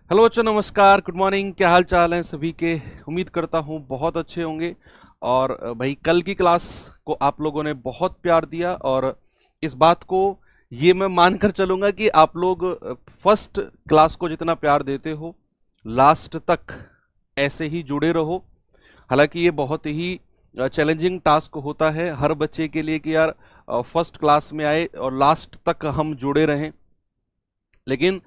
Hello बच्चों, नमस्कार, good morning. क्या हाल चाल है सभी के? उम्मीद करता हूँ बहुत अच्छे होंगे। और भाई, कल की क्लास को आप लोगों ने बहुत प्यार दिया और इस बात को ये मैं मानकर चलूँगा कि आप लोग फर्स्ट क्लास को जितना प्यार देते हो, लास्ट तक ऐसे ही जुड़े रहो। हालांकि ये बहुत ही चैलेंजिंग टास्क होता है हर बच्चे के लिए कि यार फर्स्ट क्लास में आए और लास्ट तक हम जुड़े रहें, लेकिन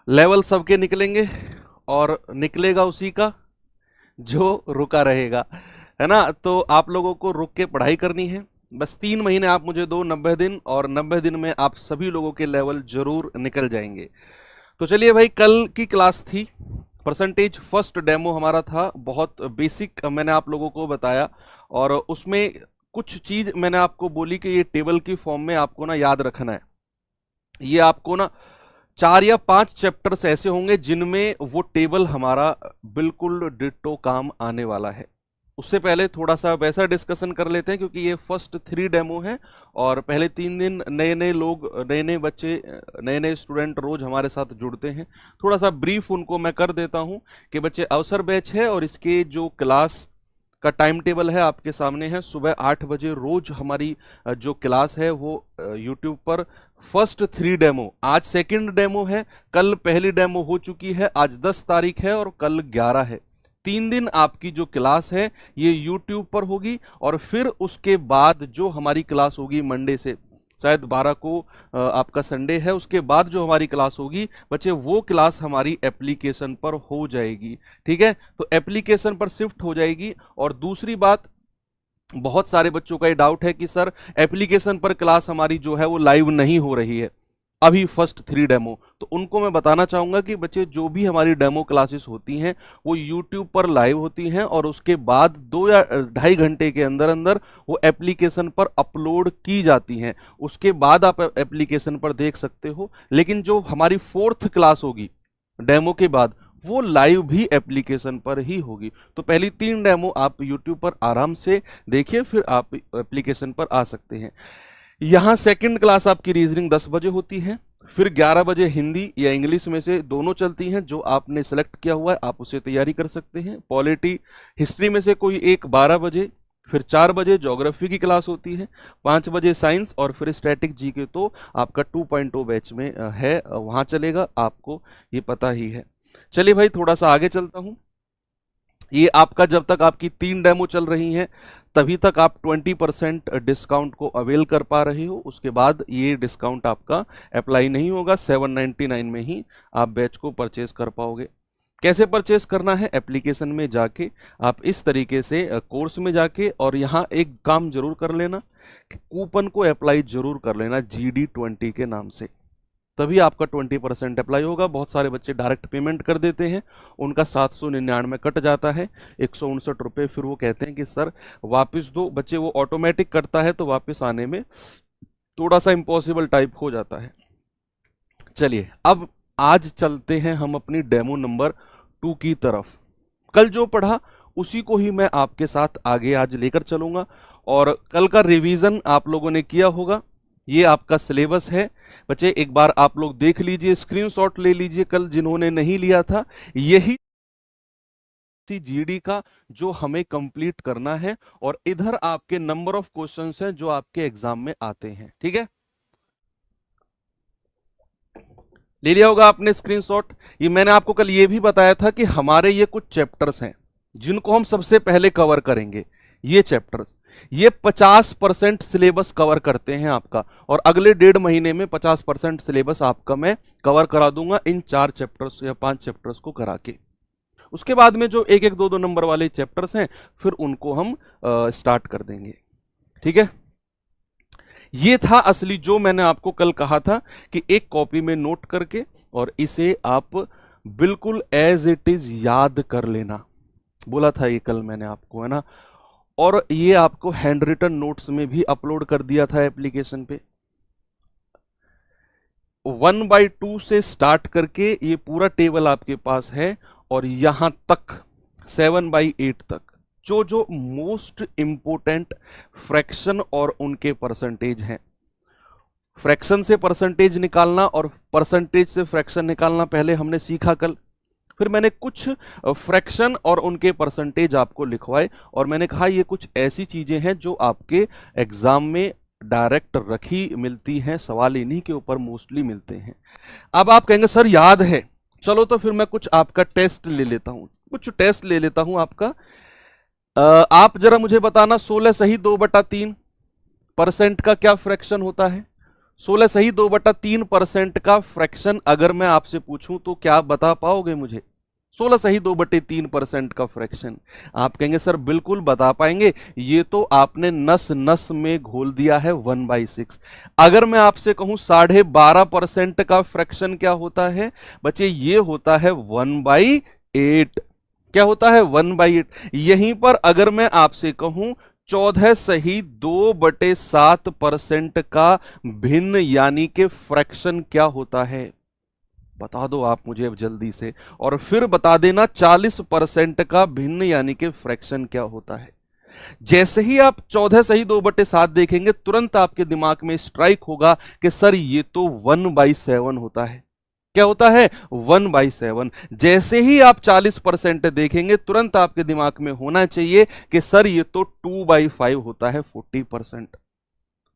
लेवल सबके निकलेंगे और निकलेगा उसी का जो रुका रहेगा, है ना। तो आप लोगों को रुक के पढ़ाई करनी है। बस 3 महीने आप मुझे दो, 90 दिन, और 90 दिन में आप सभी लोगों के लेवल जरूर निकल जाएंगे। तो चलिए भाई, कल की क्लास थी परसेंटेज फर्स्ट डेमो हमारा था। बहुत बेसिक मैंने आप लोगों को बताया और उसमें कुछ चीज मैंने आपको बोली कि ये टेबल की फॉर्म में आपको ना याद रखना है। ये आपको ना 4 या 5 चैप्टर्स ऐसे होंगे जिनमें वो टेबल हमारा बिल्कुल डिट्टो काम आने वाला है। उससे पहले थोड़ा सा वैसा डिस्कशन कर लेते हैं, क्योंकि ये फर्स्ट 3 डेमो है और पहले 3 दिन नए नए लोग, नए नए बच्चे, नए नए स्टूडेंट रोज हमारे साथ जुड़ते हैं। थोड़ा सा ब्रीफ उनको मैं कर देता हूं कि बच्चे, अवसर बैच है और इसके जो क्लास का टाइम टेबल है आपके सामने है। सुबह 8 बजे रोज हमारी जो क्लास है वो यूट्यूब पर फर्स्ट 3 डेमो, आज सेकंड डेमो है, कल पहली डेमो हो चुकी है, आज 10 तारीख है और कल 11 है। 3 दिन आपकी जो क्लास है ये यूट्यूब पर होगी और फिर उसके बाद जो हमारी क्लास होगी मंडे से, शायद 12 को आपका संडे है, उसके बाद जो हमारी क्लास होगी बच्चे, वो क्लास हमारी एप्लीकेशन पर हो जाएगी। ठीक है, तो एप्लीकेशन पर शिफ्ट हो जाएगी। और दूसरी बात, बहुत सारे बच्चों का ये डाउट है कि सर एप्लीकेशन पर क्लास हमारी जो है वो लाइव नहीं हो रही है अभी फर्स्ट 3 डेमो। तो उनको मैं बताना चाहूंगा कि बच्चे, जो भी हमारी डेमो क्लासेस होती हैं वो यूट्यूब पर लाइव होती हैं और उसके बाद 2 या 2.5 घंटे के अंदर अंदर वो एप्लीकेशन पर अपलोड की जाती हैं। उसके बाद आप एप्लीकेशन पर देख सकते हो। लेकिन जो हमारी फोर्थ क्लास होगी डेमो के बाद, वो लाइव भी एप्लीकेशन पर ही होगी। तो पहली 3 डेमो आप यूट्यूब पर आराम से देखिए, फिर आप एप्लीकेशन पर आ सकते हैं। यहाँ सेकंड क्लास आपकी रीजनिंग 10 बजे होती है, फिर 11 बजे हिंदी या इंग्लिश में से दोनों चलती हैं। जो आपने सेलेक्ट किया हुआ है आप उसे तैयारी कर सकते हैं। पॉलिटी, हिस्ट्री में से कोई एक 12 बजे, फिर 4 बजे ज्योग्राफी की क्लास होती है, 5 बजे साइंस और फिर स्टैटिक जीके तो आपका 2.0 बैच में है, वहां चलेगा, आपको ये पता ही है। चलिए भाई, थोड़ा सा आगे चलता हूं। ये आपका, जब तक आपकी 3 डेमो चल रही हैं तभी तक आप 20% डिस्काउंट को अवेल कर पा रहे हो। उसके बाद ये डिस्काउंट आपका अप्लाई नहीं होगा, 799 में ही आप बैच को परचेज कर पाओगे। कैसे परचेस करना है? एप्लीकेशन में जाके आप इस तरीके से कोर्स में जाके, और यहाँ एक काम जरूर कर लेना कि कूपन को अप्लाई जरूर कर लेना GD20 के नाम से, तभी आपका 20% अप्लाई होगा। बहुत सारे बच्चे डायरेक्ट पेमेंट कर देते हैं, उनका 799 कट जाता है, 159 रुपये। फिर वो कहते हैं कि सर वापस दो। बच्चे, वो ऑटोमेटिक कटता है तो वापस आने में थोड़ा सा इम्पॉसिबल टाइप हो जाता है। चलिए, अब आज चलते हैं हम अपनी डेमो नंबर 2 की तरफ। कल जो पढ़ा उसी को ही मैं आपके साथ आगे आज लेकर चलूंगा। और कल का रिवीजन आप लोगों ने किया होगा, ये आपका सिलेबस है बच्चे। एक बार आप लोग देख लीजिए, स्क्रीनशॉट ले लीजिए कल जिन्होंने नहीं लिया था। यही GD का जो हमें कंप्लीट करना है, और इधर आपके नंबर ऑफ क्वेश्चंस हैं जो आपके एग्जाम में आते हैं। ठीक है, ले लिया होगा आपने स्क्रीनशॉट। ये मैंने आपको कल ये भी बताया था कि हमारे ये कुछ चैप्टर्स हैं जिनको हम सबसे पहले कवर करेंगे। ये चैप्टर्स, ये 50% सिलेबस कवर करते हैं आपका, और अगले 1.5 महीने में 50% सिलेबस आपका मैं कवर करा दूंगा इन 4 चैप्टर्स या 5 चैप्टर्स को करा के। उसके बाद में जो 1-1, 2-2 नंबर वाले चैप्टर्स हैं फिर उनको हम स्टार्ट कर देंगे। ठीक है, ये था असली जो मैंने आपको कल कहा था कि एक कॉपी में नोट करके और इसे आप बिल्कुल एज इट इज याद कर लेना, बोला था ये कल मैंने आपको, है ना। और ये आपको हैंड रिटन नोट्स में भी अपलोड कर दिया था एप्लीकेशन पे। 1/2 से स्टार्ट करके ये पूरा टेबल आपके पास है, और यहां तक 7/8 तक जो जो मोस्ट इंपोर्टेंट फ्रैक्शन और उनके परसेंटेज हैं। फ्रैक्शन से परसेंटेज निकालना और परसेंटेज से फ्रैक्शन निकालना पहले हमने सीखा कल। फिर मैंने कुछ फ्रैक्शन और उनके परसेंटेज आपको लिखवाए और मैंने कहा ये कुछ ऐसी चीजें हैं जो आपके एग्जाम में डायरेक्ट रखी मिलती हैं, सवाल इन्हीं के ऊपर मोस्टली मिलते हैं। अब आप कहेंगे सर याद है, चलो तो फिर मैं कुछ आपका टेस्ट ले लेता हूं, कुछ टेस्ट ले लेता हूं आपका। आप जरा मुझे बताना 16 सही 2/3% का क्या फ्रैक्शन होता है? 16 सही 2/3% का फ्रैक्शन अगर मैं आपसे पूछूं तो क्या बता पाओगे मुझे? 16 सही 2/3% का फ्रैक्शन। आप कहेंगे सर बिल्कुल बता पाएंगे, ये तो आपने नस नस में घोल दिया है 1/6। अगर मैं आपसे कहूं 12.5% का फ्रैक्शन क्या होता है बच्चे? ये होता है 1/8। क्या होता है? 1/8। यहीं पर अगर मैं आपसे कहूं 14 सही 2/7% का भिन्न यानी कि फ्रैक्शन क्या होता है? बता दो आप मुझे अब जल्दी से, और फिर बता देना 40% का भिन्न यानी कि फ्रैक्शन क्या होता है। जैसे ही आप 14 सही 2/7 देखेंगे तुरंत आपके दिमाग में स्ट्राइक होगा कि सर ये तो 1/7 होता है। क्या होता है? 1/7। जैसे ही आप 40% देखेंगे तुरंत आपके दिमाग में होना चाहिए कि सर ये तो 2/5 होता है, 40%।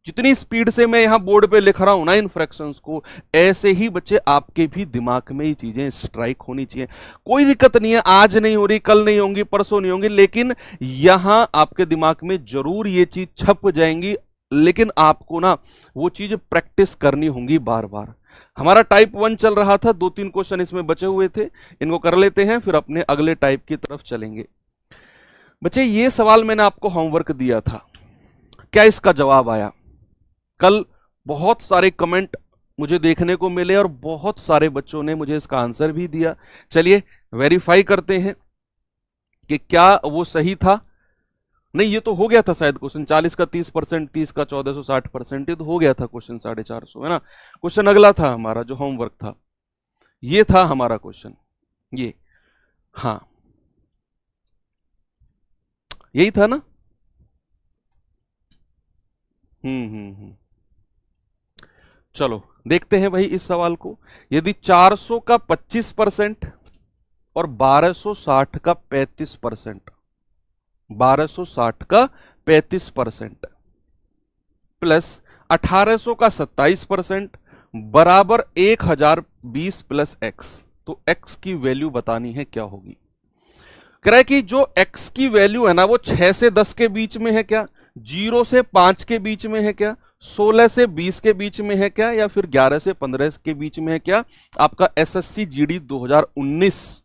जितनी स्पीड से मैं यहां बोर्ड पे लिख रहा हूं ना इन फ्रैक्शंस को, ऐसे ही बच्चे आपके भी दिमाग में ये चीजें स्ट्राइक होनी चाहिए। कोई दिक्कत नहीं है, आज नहीं हो रही, कल नहीं होंगी, परसों नहीं होंगी, लेकिन यहां आपके दिमाग में जरूर ये चीज छप जाएंगी। लेकिन आपको ना वो चीज प्रैक्टिस करनी होंगी बार बार। हमारा टाइप 1 चल रहा था, 2-3 क्वेश्चन इसमें बचे हुए थे, इनको कर लेते हैं, फिर अपने अगले टाइप की तरफ चलेंगे। बच्चे ये सवाल मैंने आपको होमवर्क दिया था, क्या इसका जवाब आया? कल बहुत सारे कमेंट मुझे देखने को मिले और बहुत सारे बच्चों ने मुझे इसका आंसर भी दिया। चलिए वेरीफाई करते हैं कि क्या वो सही था। नहीं, ये तो हो गया था शायद क्वेश्चन, 40 का 30%, 30 का 1460%, ये तो हो गया था क्वेश्चन 450, है ना। क्वेश्चन अगला था हमारा जो होमवर्क था, ये था हमारा क्वेश्चन, ये, हाँ यही था ना। चलो देखते हैं भाई इस सवाल को। यदि 400 का 25% और 1260 का 35%, 1260 का 35% प्लस 1800 का 27% बराबर 1020 प्लस एक्स, तो एक्स की वैल्यू बतानी है क्या होगी। कह रहा है कि जो एक्स की वैल्यू है ना वो 6 से 10 के बीच में है क्या, 0 से 5 के बीच में है क्या, 16 से 20 के बीच में है क्या, या फिर 11 से 15 के बीच में है क्या। आपका एसएससी जीडी 2019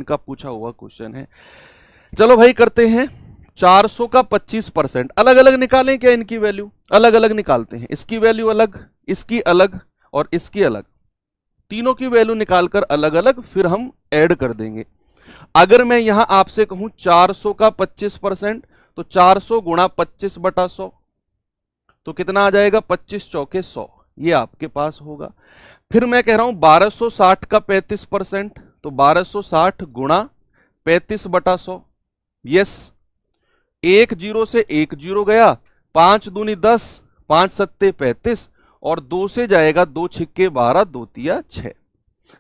का पूछा हुआ क्वेश्चन है। चलो भाई करते हैं। 400 का 25% अलग अलग निकालें क्या, इनकी वैल्यू अलग अलग निकालते हैं। इसकी वैल्यू अलग, इसकी अलग और इसकी अलग, तीनों की वैल्यू निकालकर अलग अलग फिर हम ऐड कर देंगे। अगर मैं यहां आपसे कहूं 400 का 25%, तो 400 गुणा 25/100, तो कितना आ जाएगा, 25 चौके 100, ये आपके पास होगा। फिर मैं कह रहा हूं 1260 का 35%, तो 1260 गुणा 35/100, यस, 1 0 से 1 0 गया, 5 दूनी 10, 5 सत्ते 35, और 2 से जाएगा 2 छिक्के 12, 2 तिया 6,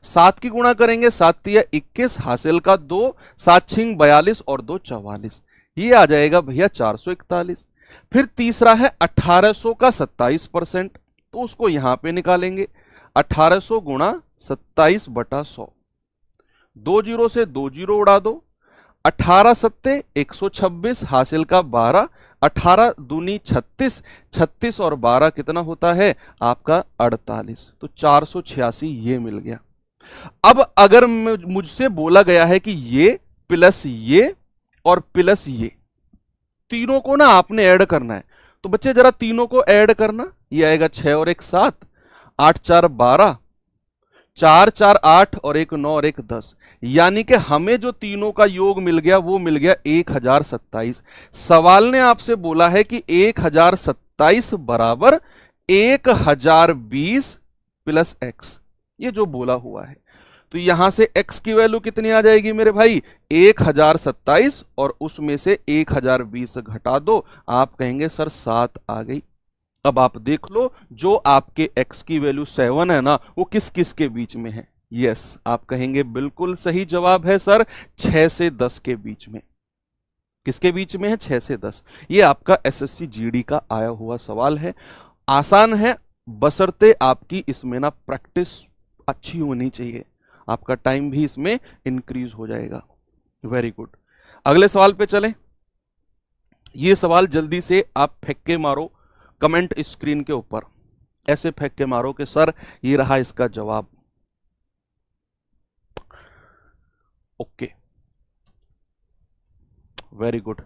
7 की गुणा करेंगे, 7 तिया 21, हासिल का 2, 7 छिंग 42 और 2 44, ये आ जाएगा भैया 441। फिर तीसरा है 1800 का 27%, तो उसको यहां पे निकालेंगे। 1800 गुणा 27/100, 2 0 से 2 0 उड़ा दो, 18 सत्ते 126, हासिल का 12, 18 दूनी 36, 36 और 12 कितना होता है आपका 48, तो 486 ये मिल गया। अब अगर मुझसे बोला गया है कि ये प्लस ये और प्लस ये तीनों को ना आपने ऐड करना है, तो बच्चे जरा तीनों को ऐड करना, ये आएगा 6 और 1 7, 8 4 12, 4 4 8 और 1 9 और 1 10, यानी कि हमें जो तीनों का योग मिल गया वो मिल गया 1027। सवाल ने आपसे बोला है कि 1027 बराबर 1020 प्लस एक्स, ये जो बोला हुआ है। तो यहां से x की वैल्यू कितनी आ जाएगी मेरे भाई, 1027, और उसमें से 1020 घटा दो, आप कहेंगे सर 7 आ गई। अब आप देख लो जो आपके x की वैल्यू 7 है ना, वो किस किस के बीच में है, यस, आप कहेंगे बिल्कुल सही जवाब है सर 6 से 10 के बीच में। किसके बीच में है? 6 से 10। ये आपका एसएससी जीडी का आया हुआ सवाल है। आसान है, बशर्ते आपकी इसमें ना प्रैक्टिस अच्छी होनी चाहिए, आपका टाइम भी इसमें इंक्रीज हो जाएगा। Very good. अगले सवाल पे चलें। ये सवाल जल्दी से आप फेंक के मारो कमेंट स्क्रीन के ऊपर, ऐसे फेंक के मारो कि सर ये रहा इसका जवाब। Okay, very good.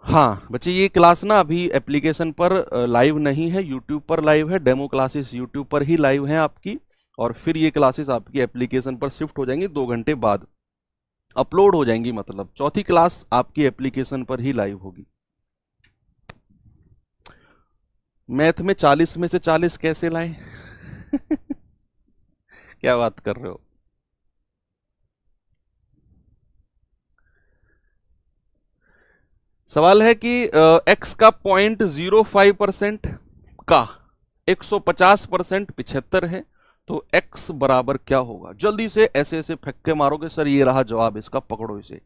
हाँ बच्चे, ये क्लास ना अभी एप्लीकेशन पर लाइव नहीं है, यूट्यूब पर लाइव है। डेमो क्लासेस यूट्यूब पर ही लाइव हैं आपकी, और फिर ये क्लासेस आपकी एप्लीकेशन पर शिफ्ट हो जाएंगी 2 घंटे बाद, अपलोड हो जाएंगी। मतलब चौथी क्लास आपकी एप्लीकेशन पर ही लाइव होगी। मैथ में 40 में से 40 कैसे लाएं? क्या बात कर रहे हो? सवाल है कि x का 0.05% का 150% 75 है, तो x बराबर क्या होगा? जल्दी से ऐसे ऐसे फेंक के मारोगे सर ये रहा जवाब इसका, पकड़ो इसे।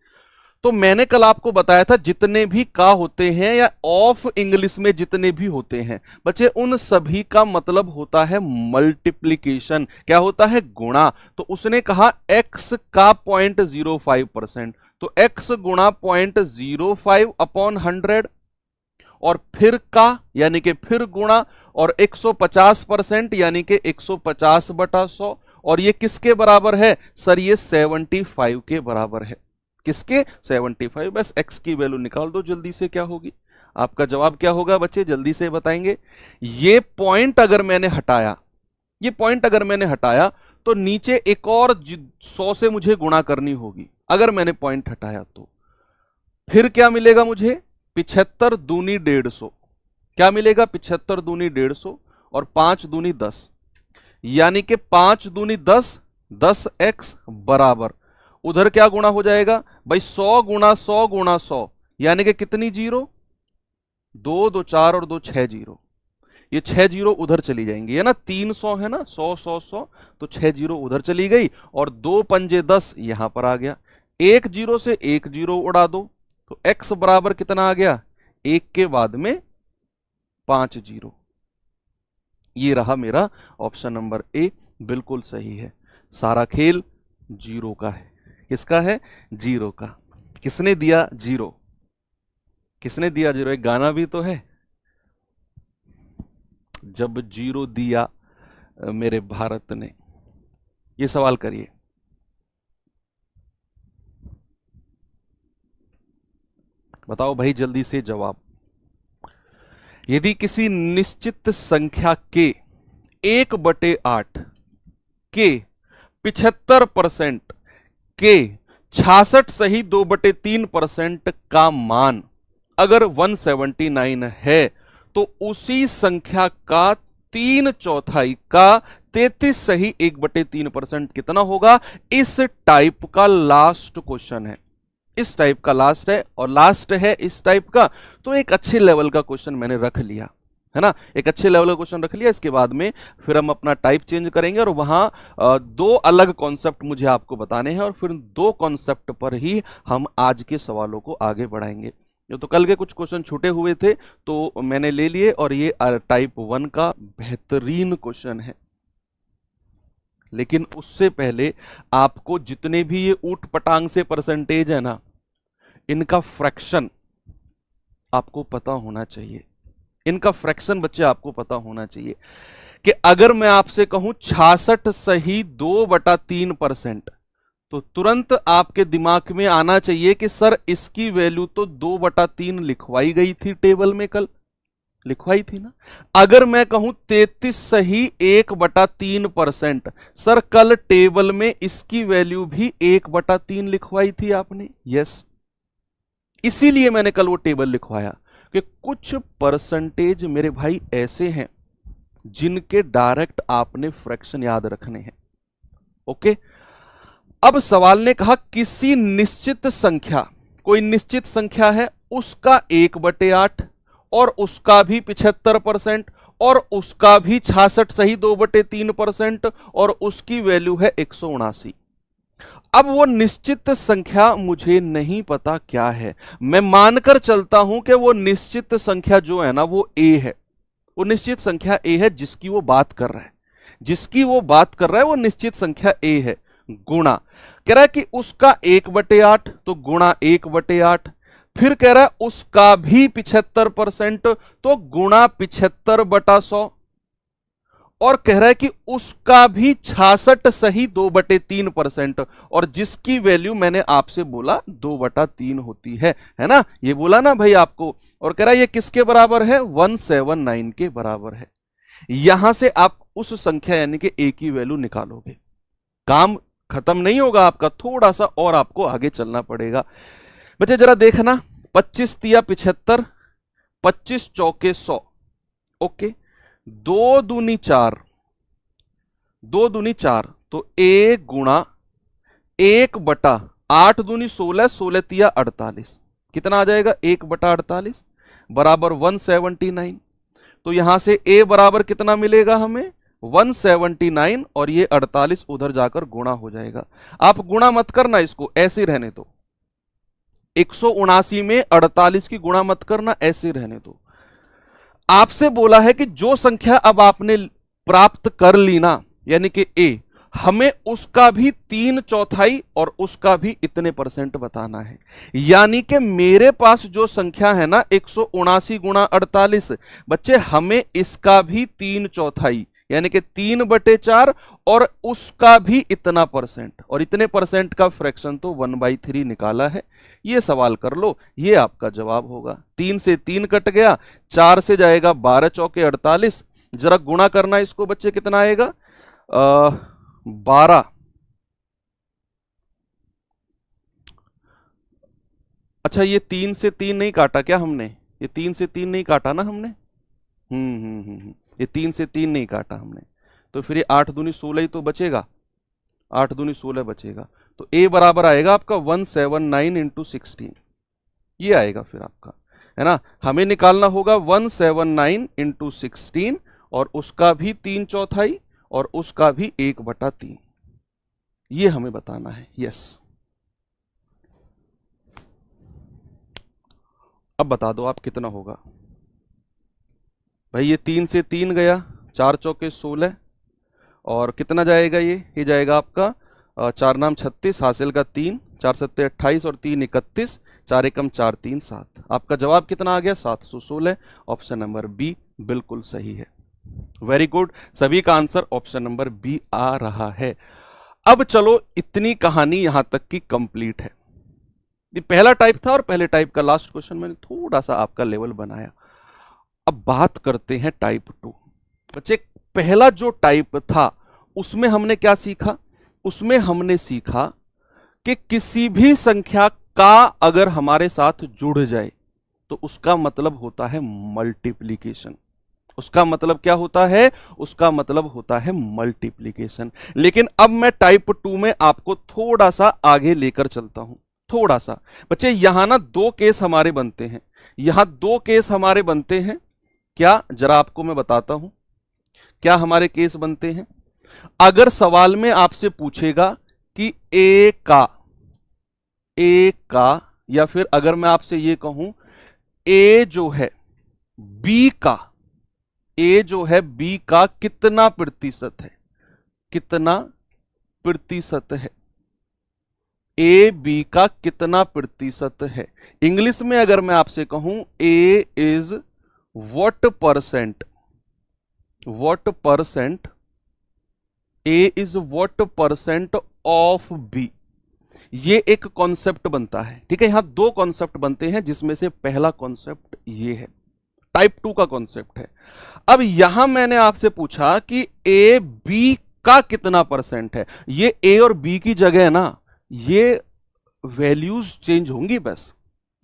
तो मैंने कल आपको बताया था जितने भी का होते हैं या ऑफ इंग्लिश में जितने भी होते हैं बच्चे, उन सभी का मतलब होता है मल्टीप्लीकेशन। क्या होता है? गुणा। तो उसने कहा x का 0.05%, तो x गुणा 0.05 अपॉन 100, और फिर का यानी कि फिर गुणा, और 150% यानी कि 150 बटा 100, और ये किसके बराबर है सर? ये 75 के बराबर है। किसके? 75। बस x की वैल्यू निकाल दो जल्दी से, क्या होगी आपका जवाब? क्या होगा बच्चे जल्दी से बताएंगे? ये पॉइंट अगर मैंने हटाया, ये पॉइंट अगर मैंने हटाया तो नीचे एक और 100 से मुझे गुणा करनी होगी। अगर मैंने पॉइंट हटाया तो फिर क्या मिलेगा मुझे? 75 दूनी 150। क्या मिलेगा? 75 दूनी 150 और 5 दूनी 10, यानी कि 5 दूनी 10, 10x बराबर, उधर क्या गुणा हो जाएगा भाई? 100 गुणा 100 गुणा 100, यानी कि कितनी जीरो? 2 2 4 और 2 6 जीरो। ये 6 जीरो उधर चली जाएंगी, है ना? 300 है ना, 100 100 100, तो 6 जीरो उधर चली गई, और 2 पंजे 10 यहां पर आ गया। 1 जीरो से 1 जीरो उड़ा दो, तो x बराबर कितना आ गया? 1 के बाद में 5 जीरो। ये रहा मेरा ऑप्शन नंबर ए, बिल्कुल सही है। सारा खेल जीरो का है। किसका है? जीरो का। किसने दिया जीरो? किसने दिया जीरो? एक गाना भी तो है, जब जीरो दिया मेरे भारत ने। ये सवाल करिए। बताओ भाई जल्दी से जवाब। यदि किसी निश्चित संख्या के 1/8 के 75% के 66 सही 2/3% का मान अगर 179 है, तो उसी संख्या का 3/4 का 33 सही 1/3% कितना होगा? इस टाइप का लास्ट क्वेश्चन है। इस टाइप का लास्ट है, और लास्ट है इस टाइप का, तो एक अच्छे लेवल का क्वेश्चन मैंने रख लिया, है ना? एक अच्छे लेवल का क्वेश्चन रख लिया। इसके बाद में फिर हम अपना टाइप चेंज करेंगे, और वहां 2 अलग कॉन्सेप्ट मुझे आपको बताने हैं, और फिर 2 कॉन्सेप्ट पर ही हम आज के सवालों को आगे बढ़ाएंगे। तो कल के कुछ क्वेश्चन छूटे हुए थे तो मैंने ले लिए, और ये टाइप 1 का बेहतरीन क्वेश्चन है। लेकिन उससे पहले आपको जितने भी ये ऊट पटांग से परसेंटेज है ना, इनका फ्रैक्शन आपको पता होना चाहिए। इनका फ्रैक्शन बच्चे आपको पता होना चाहिए कि अगर मैं आपसे कहूं 66 सही 2/3%, तो तुरंत आपके दिमाग में आना चाहिए कि सर इसकी वैल्यू तो 2/3 लिखवाई गई थी टेबल में, कल लिखवाई थी ना। अगर मैं कहूं 33 सही 1/3%, सर कल टेबल में इसकी वैल्यू भी 1/3 लिखवाई थी आपने। यस, इसीलिए मैंने कल वो टेबल लिखवाया कि कुछ परसेंटेज मेरे भाई ऐसे हैं जिनके डायरेक्ट आपने फ्रैक्शन याद रखने हैं। ओके, अब सवाल ने कहा किसी निश्चित संख्या, कोई निश्चित संख्या है, उसका 1/8 और उसका भी 75% और उसका भी 66 सही 2/3% और उसकी वैल्यू है 179। अब वो निश्चित संख्या मुझे नहीं पता क्या है, मैं मानकर चलता हूं कि वो निश्चित संख्या जो है ना वो ए है, वो निश्चित संख्या ए है जिसकी वो बात कर रहा है, जिसकी वो बात कर रहा है वो निश्चित संख्या ए है। गुणा कह रहा है कि उसका 1/8 तो गुणा 1/8, फिर कह रहा है उसका भी 75% तो गुणा 75/100, और कह रहा है कि उसका भी 66 सही 2/3% और जिसकी वैल्यू मैंने आपसे बोला 2/3 होती है ना, ये बोला ना भाई आपको। और कह रहा है ये किसके बराबर है, 179 के बराबर है। यहां से आप उस संख्या यानी कि ए की वैल्यू निकालोगे, काम खत्म नहीं होगा आपका, थोड़ा सा और आपको आगे चलना पड़ेगा। बच्चे जरा देखना, 25 तिया 75, 25 चौके 100, ओके, 2 दूनी 4, 2 दूनी 4 तो 1 गुणा 1/8 दूनी 16, 16 तिया 48, कितना आ जाएगा 1/48 बराबर 179। तो यहां से a बराबर कितना मिलेगा हमें 179 और ये 48 उधर जाकर गुणा हो जाएगा। आप गुणा मत करना, इसको ऐसे रहने दो, 179 में 48 की गुणा मत करना, ऐसे रहने दो। आपसे बोला है कि जो संख्या अब आपने प्राप्त कर ली ना यानी कि a, हमें उसका भी 3/4 और उसका भी इतने % बताना है। यानी कि मेरे पास जो संख्या है ना 179 गुणा 48, बच्चे हमें इसका भी 3/4 यानी कि 3/4 और उसका भी इतना %, और इतने % का फ्रैक्शन तो 1/3 निकाला है। ये सवाल कर लो, ये आपका जवाब होगा। 3 से 3 कट गया, 4 से जाएगा 12 चौके 48, जरा गुणा करना इसको बच्चे, कितना आएगा 12, अच्छा ये 3 से 3 नहीं काटा क्या हमने, ये 3 से 3 नहीं काटा ना हमने, ये 3 से 3 नहीं काटा हमने, तो फिर ये 8 दूनी 16 ही तो बचेगा, 8 दूनी 16 बचेगा। तो a बराबर आएगा आपका 179 × 16, ये आएगा फिर आपका, है ना। हमें निकालना होगा 179 × 16 और उसका भी 3/4 और उसका भी 1/3, ये हमें बताना है। यस, अब बता दो आप कितना होगा भाई। ये 3 से 3 गया, 4 चौके 16 और कितना जाएगा ये जाएगा आपका 4 नाम 36, हासिल का 3, 4 सत्ते 28 और 3 31, 4 एकम 4 3 7। आपका जवाब कितना आ गया 716। ऑप्शन नंबर बी बिल्कुल सही है। वेरी गुड, सभी का आंसर ऑप्शन नंबर बी आ रहा है। अब चलो, इतनी कहानी यहां तक की कंप्लीट है। ये पहला टाइप था और पहले टाइप का लास्ट क्वेश्चन मैंने थोड़ा सा आपका लेवल बनाया। अब बात करते हैं टाइप 2। बच्चे पहला जो टाइप था उसमें हमने क्या सीखा, उसमें हमने सीखा कि किसी भी संख्या का अगर हमारे साथ जुड़ जाए तो उसका मतलब होता है मल्टीप्लीकेशन। उसका मतलब क्या होता है, उसका मतलब होता है मल्टीप्लीकेशन। लेकिन अब मैं टाइप 2 में आपको थोड़ा सा आगे लेकर चलता हूं, थोड़ा सा। बच्चे यहां ना 2 केस हमारे बनते हैं, यहां 2 केस हमारे बनते हैं। क्या, जरा आपको मैं बताता हूं क्या हमारे केस बनते हैं। अगर सवाल में आपसे पूछेगा कि ए का, या फिर अगर मैं आपसे ये कहूं ए जो है बी का, ए जो है बी का कितना प्रतिशत है, कितना प्रतिशत है, ए बी का कितना प्रतिशत है। इंग्लिश में अगर मैं आपसे कहूं A is what percent, what percent, A is what percent of B, ये एक कॉन्सेप्ट बनता है। ठीक है, यहां 2 कॉन्सेप्ट बनते हैं जिसमें से पहला कॉन्सेप्ट ये है, टाइप 2 का कॉन्सेप्ट है। अब यहां मैंने आपसे पूछा कि ए बी का कितना % है। ये ए और बी की जगह है ना, ये वैल्यूज चेंज होंगी, बस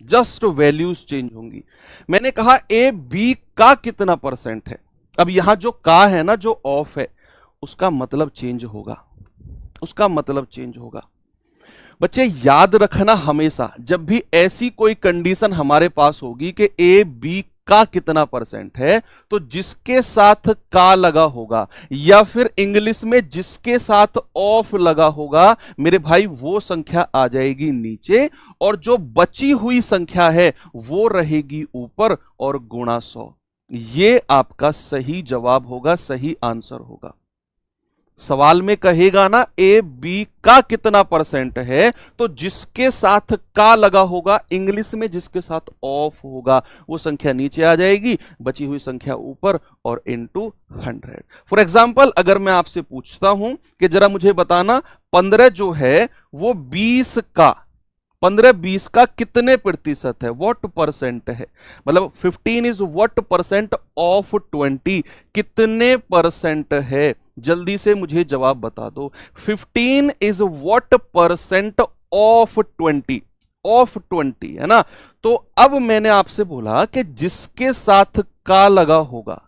जस्ट वैल्यूज चेंज होंगी। मैंने कहा ए बी का कितना % है। अब यहां जो का है ना, जो ऑफ है, उसका मतलब चेंज होगा, उसका मतलब चेंज होगा। बच्चे याद रखना हमेशा, जब भी ऐसी कोई कंडीशन हमारे पास होगी कि ए बी का कितना परसेंट है, तो जिसके साथ का लगा होगा या फिर इंग्लिश में जिसके साथ ऑफ लगा होगा मेरे भाई, वो संख्या आ जाएगी नीचे और जो बची हुई संख्या है वो रहेगी ऊपर और गुणा 100। ये आपका सही जवाब होगा, सही आंसर होगा। सवाल में कहेगा ना ए बी का कितना परसेंट है, तो जिसके साथ का लगा होगा इंग्लिश में जिसके साथ ऑफ होगा वो संख्या नीचे आ जाएगी, बची हुई संख्या ऊपर और इनटू 100। फॉर एग्जाम्पल अगर मैं आपसे पूछता हूं कि जरा मुझे बताना 15 जो है वो 20 का 15-20 का कितने प्रतिशत है, व्हाट परसेंट है, मतलब 15 इज व्हाट परसेंट ऑफ 20, कितने परसेंट है, जल्दी से मुझे जवाब बता दो। 15 is what percent of 20, of 20 है ना। तो अब मैंने आपसे बोला कि जिसके साथ का लगा होगा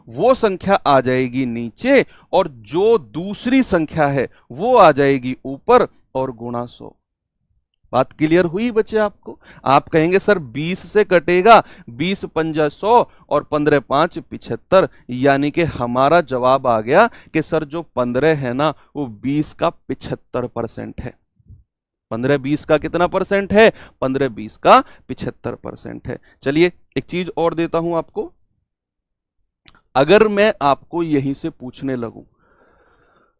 वो संख्या आ जाएगी नीचे और जो दूसरी संख्या है वो आ जाएगी ऊपर और गुणा 100। बात क्लियर हुई बच्चे आपको? आप कहेंगे सर 20 से कटेगा, 20 पंजा 100 और 15 5 75, यानी कि हमारा जवाब आ गया कि सर जो 15 है ना वो 20 का 75% है। 15-20 का कितना परसेंट है? 15-20 का 75% है। चलिए एक चीज और देता हूं आपको। अगर मैं आपको यहीं से पूछने लगूं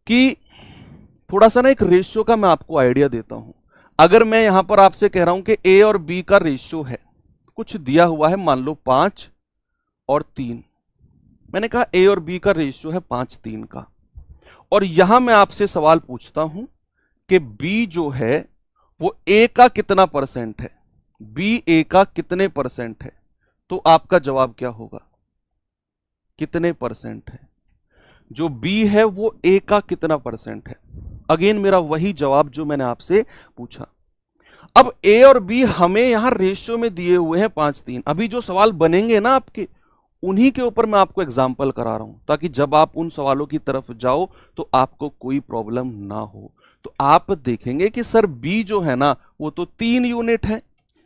कि थोड़ा सा ना एक रेशियो का मैं आपको आइडिया देता हूं। अगर मैं यहां पर आपसे कह रहा हूं कि ए और बी का रेशियो है, कुछ दिया हुआ है, मान लो 5 और 3, मैंने कहा ए और बी का रेशियो है 5-3 का, और यहां मैं आपसे सवाल पूछता हूं कि बी जो है वो ए का कितना परसेंट है, बी ए का कितने परसेंट है, तो आपका जवाब क्या होगा? कितने परसेंट है? जो बी है वो ए का कितना परसेंट है? अगेन मेरा वही जवाब जो मैंने आपसे पूछा। अब ए और बी हमें यहां रेशियो में दिए हुए हैं 5-3। अभी जो सवाल बनेंगे ना आपके, उन्हीं के ऊपर मैं आपको एग्जाम्पल करा रहा हूं, ताकि जब आप उन सवालों की तरफ जाओ तो आपको कोई प्रॉब्लम ना हो। तो आप देखेंगे कि सर बी जो है ना वो तो 3 यूनिट है,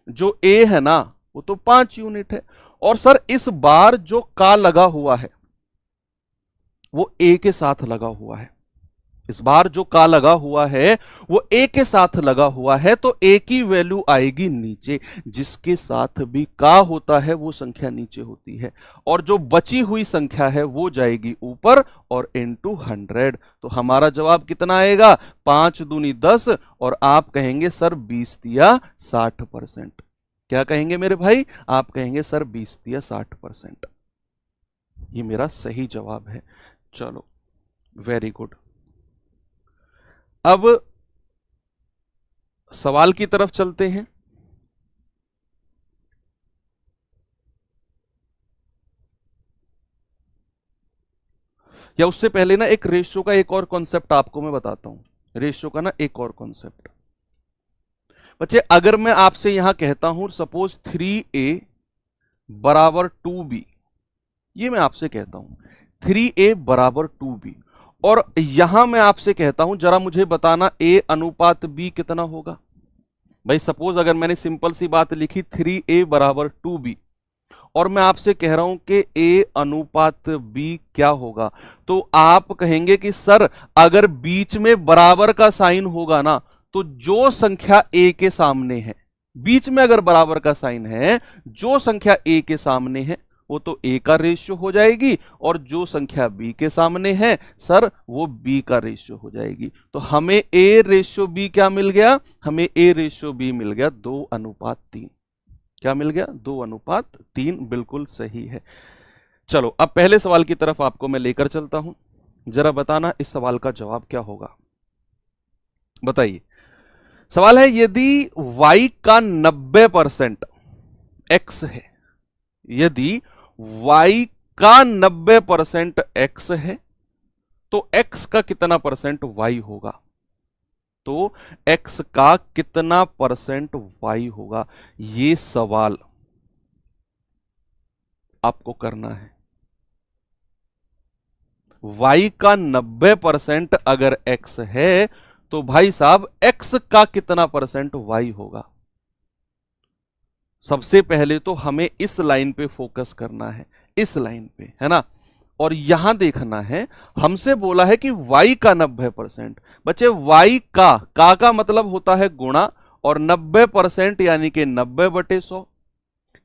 जो ए है ना वो तो 5 यूनिट है, और सर इस बार जो का लगा हुआ है वो ए के साथ लगा हुआ है। इस बार जो का लगा हुआ है वो ए के साथ लगा हुआ है, तो ए की वैल्यू आएगी नीचे। जिसके साथ भी का होता है वो संख्या नीचे होती है, और जो बची हुई संख्या है वो जाएगी ऊपर और इनटू 100। तो हमारा जवाब कितना आएगा? 5 दूनी 10, और आप कहेंगे सर 20 दिया 60%। क्या कहेंगे मेरे भाई? आप कहेंगे सर 20 दिया 60%। ये मेरा सही जवाब है। चलो वेरी गुड। अब सवाल की तरफ चलते हैं। या उससे पहले ना एक रेशियो का एक और कॉन्सेप्ट आपको मैं बताता हूं। रेशियो का ना एक और कॉन्सेप्ट बच्चे, अगर मैं आपसे यहां कहता हूं सपोज 3a बराबर 2b, ये मैं आपसे कहता हूं 3a बराबर 2b, और यहां मैं आपसे कहता हूं जरा मुझे बताना a अनुपात b कितना होगा। भाई सपोज अगर मैंने सिंपल सी बात लिखी 3a बराबर 2b, और मैं आपसे कह रहा हूं कि a अनुपात b क्या होगा, तो आप कहेंगे कि सर अगर बीच में बराबर का साइन होगा ना, तो जो संख्या a के सामने है, बीच में अगर बराबर का साइन है, जो संख्या a के सामने है वो तो a का रेशियो हो जाएगी, और जो संख्या b के सामने है सर वो b का रेशियो हो जाएगी। तो हमें a रेशियो b क्या मिल गया? हमें a रेशियो b मिल गया 2:3। क्या मिल गया? 2:3। बिल्कुल सही है। चलो अब पहले सवाल की तरफ आपको मैं लेकर चलता हूं, जरा बताना इस सवाल का जवाब क्या होगा। बताइए, सवाल है यदि y का 90% x है, यदि y का 90% x है तो x का कितना परसेंट y होगा? तो x का कितना परसेंट y होगा? ये सवाल आपको करना है। y का 90% अगर x है तो भाई साहब x का कितना परसेंट y होगा? सबसे पहले तो हमें इस लाइन पे फोकस करना है, इस लाइन पे, है ना। और यहां देखना है, हमसे बोला है कि y का 90%। बच्चे y का मतलब होता है गुणा, और 90% यानी कि 90/100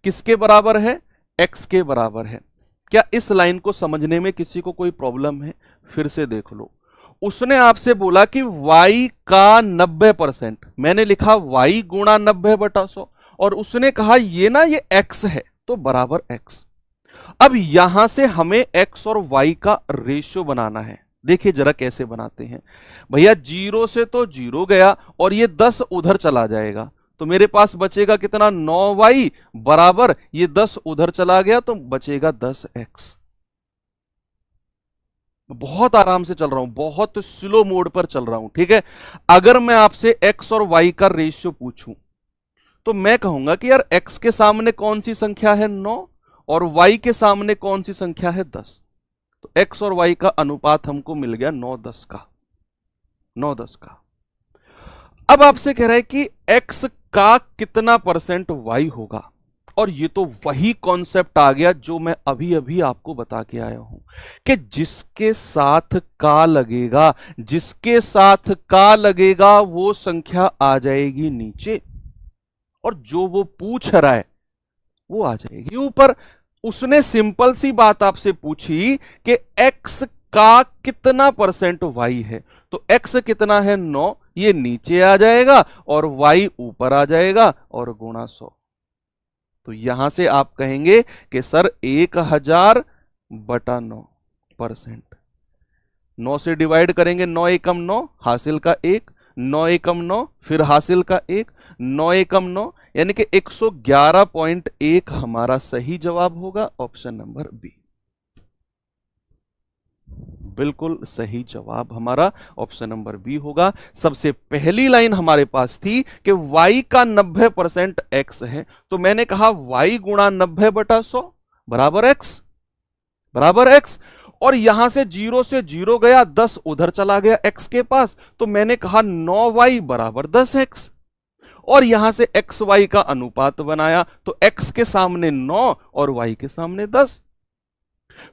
किसके बराबर है? x के बराबर है। क्या इस लाइन को समझने में किसी को कोई प्रॉब्लम है? फिर से देख लो, उसने आपसे बोला कि y का 90%, मैंने लिखा y गुणा 90/100, और उसने कहा ये ना ये x है, तो बराबर x। अब यहां से हमें x और y का रेशियो बनाना है। देखिए जरा कैसे बनाते हैं भैया, 0 से तो 0 गया और ये 10 उधर चला जाएगा, तो मेरे पास बचेगा कितना? 9y बराबर ये 10 उधर चला गया तो बचेगा 10x। बहुत आराम से चल रहा हूं, बहुत स्लो मोड पर चल रहा हूं, ठीक है। अगर मैं आपसे x और y का रेशियो पूछूं तो मैं कहूंगा कि यार x के सामने कौन सी संख्या है? 9, और y के सामने कौन सी संख्या है? 10। तो x और y का अनुपात हमको मिल गया 9:10 का, 9:10 का। अब आपसे कह रहा है कि x का कितना परसेंट y होगा, और ये तो वही कॉन्सेप्ट आ गया जो मैं अभी अभी आपको बता के आया हूं कि जिसके साथ का लगेगा, जिसके साथ का लगेगा वो संख्या आ जाएगी नीचे, और जो वो पूछ रहा है वो आ जाएगी ऊपर। उसने सिंपल सी बात आपसे पूछी कि x का कितना परसेंट y है, तो x कितना है? 9, ये नीचे आ जाएगा और y ऊपर आ जाएगा और गुणा 100। तो यहां से आप कहेंगे कि सर 1000/9%। 9 से डिवाइड करेंगे, 9 एकम 9, हासिल का 1, 9 एकम 9, फिर हासिल का 1, 9 एकम 9, यानी कि 111.1 हमारा सही जवाब होगा, ऑप्शन नंबर बी। बिल्कुल सही जवाब हमारा ऑप्शन नंबर बी होगा। सबसे पहली लाइन हमारे पास थी कि y का 90% x है, तो मैंने कहा y गुणा 90/100 बराबर x, बराबर x। और यहां से 0 से 0 गया, 10 उधर चला गया x के पास, तो मैंने कहा 9y बराबर 10x। और यहां से x y का अनुपात बनाया, तो x के सामने 9 और y के सामने 10।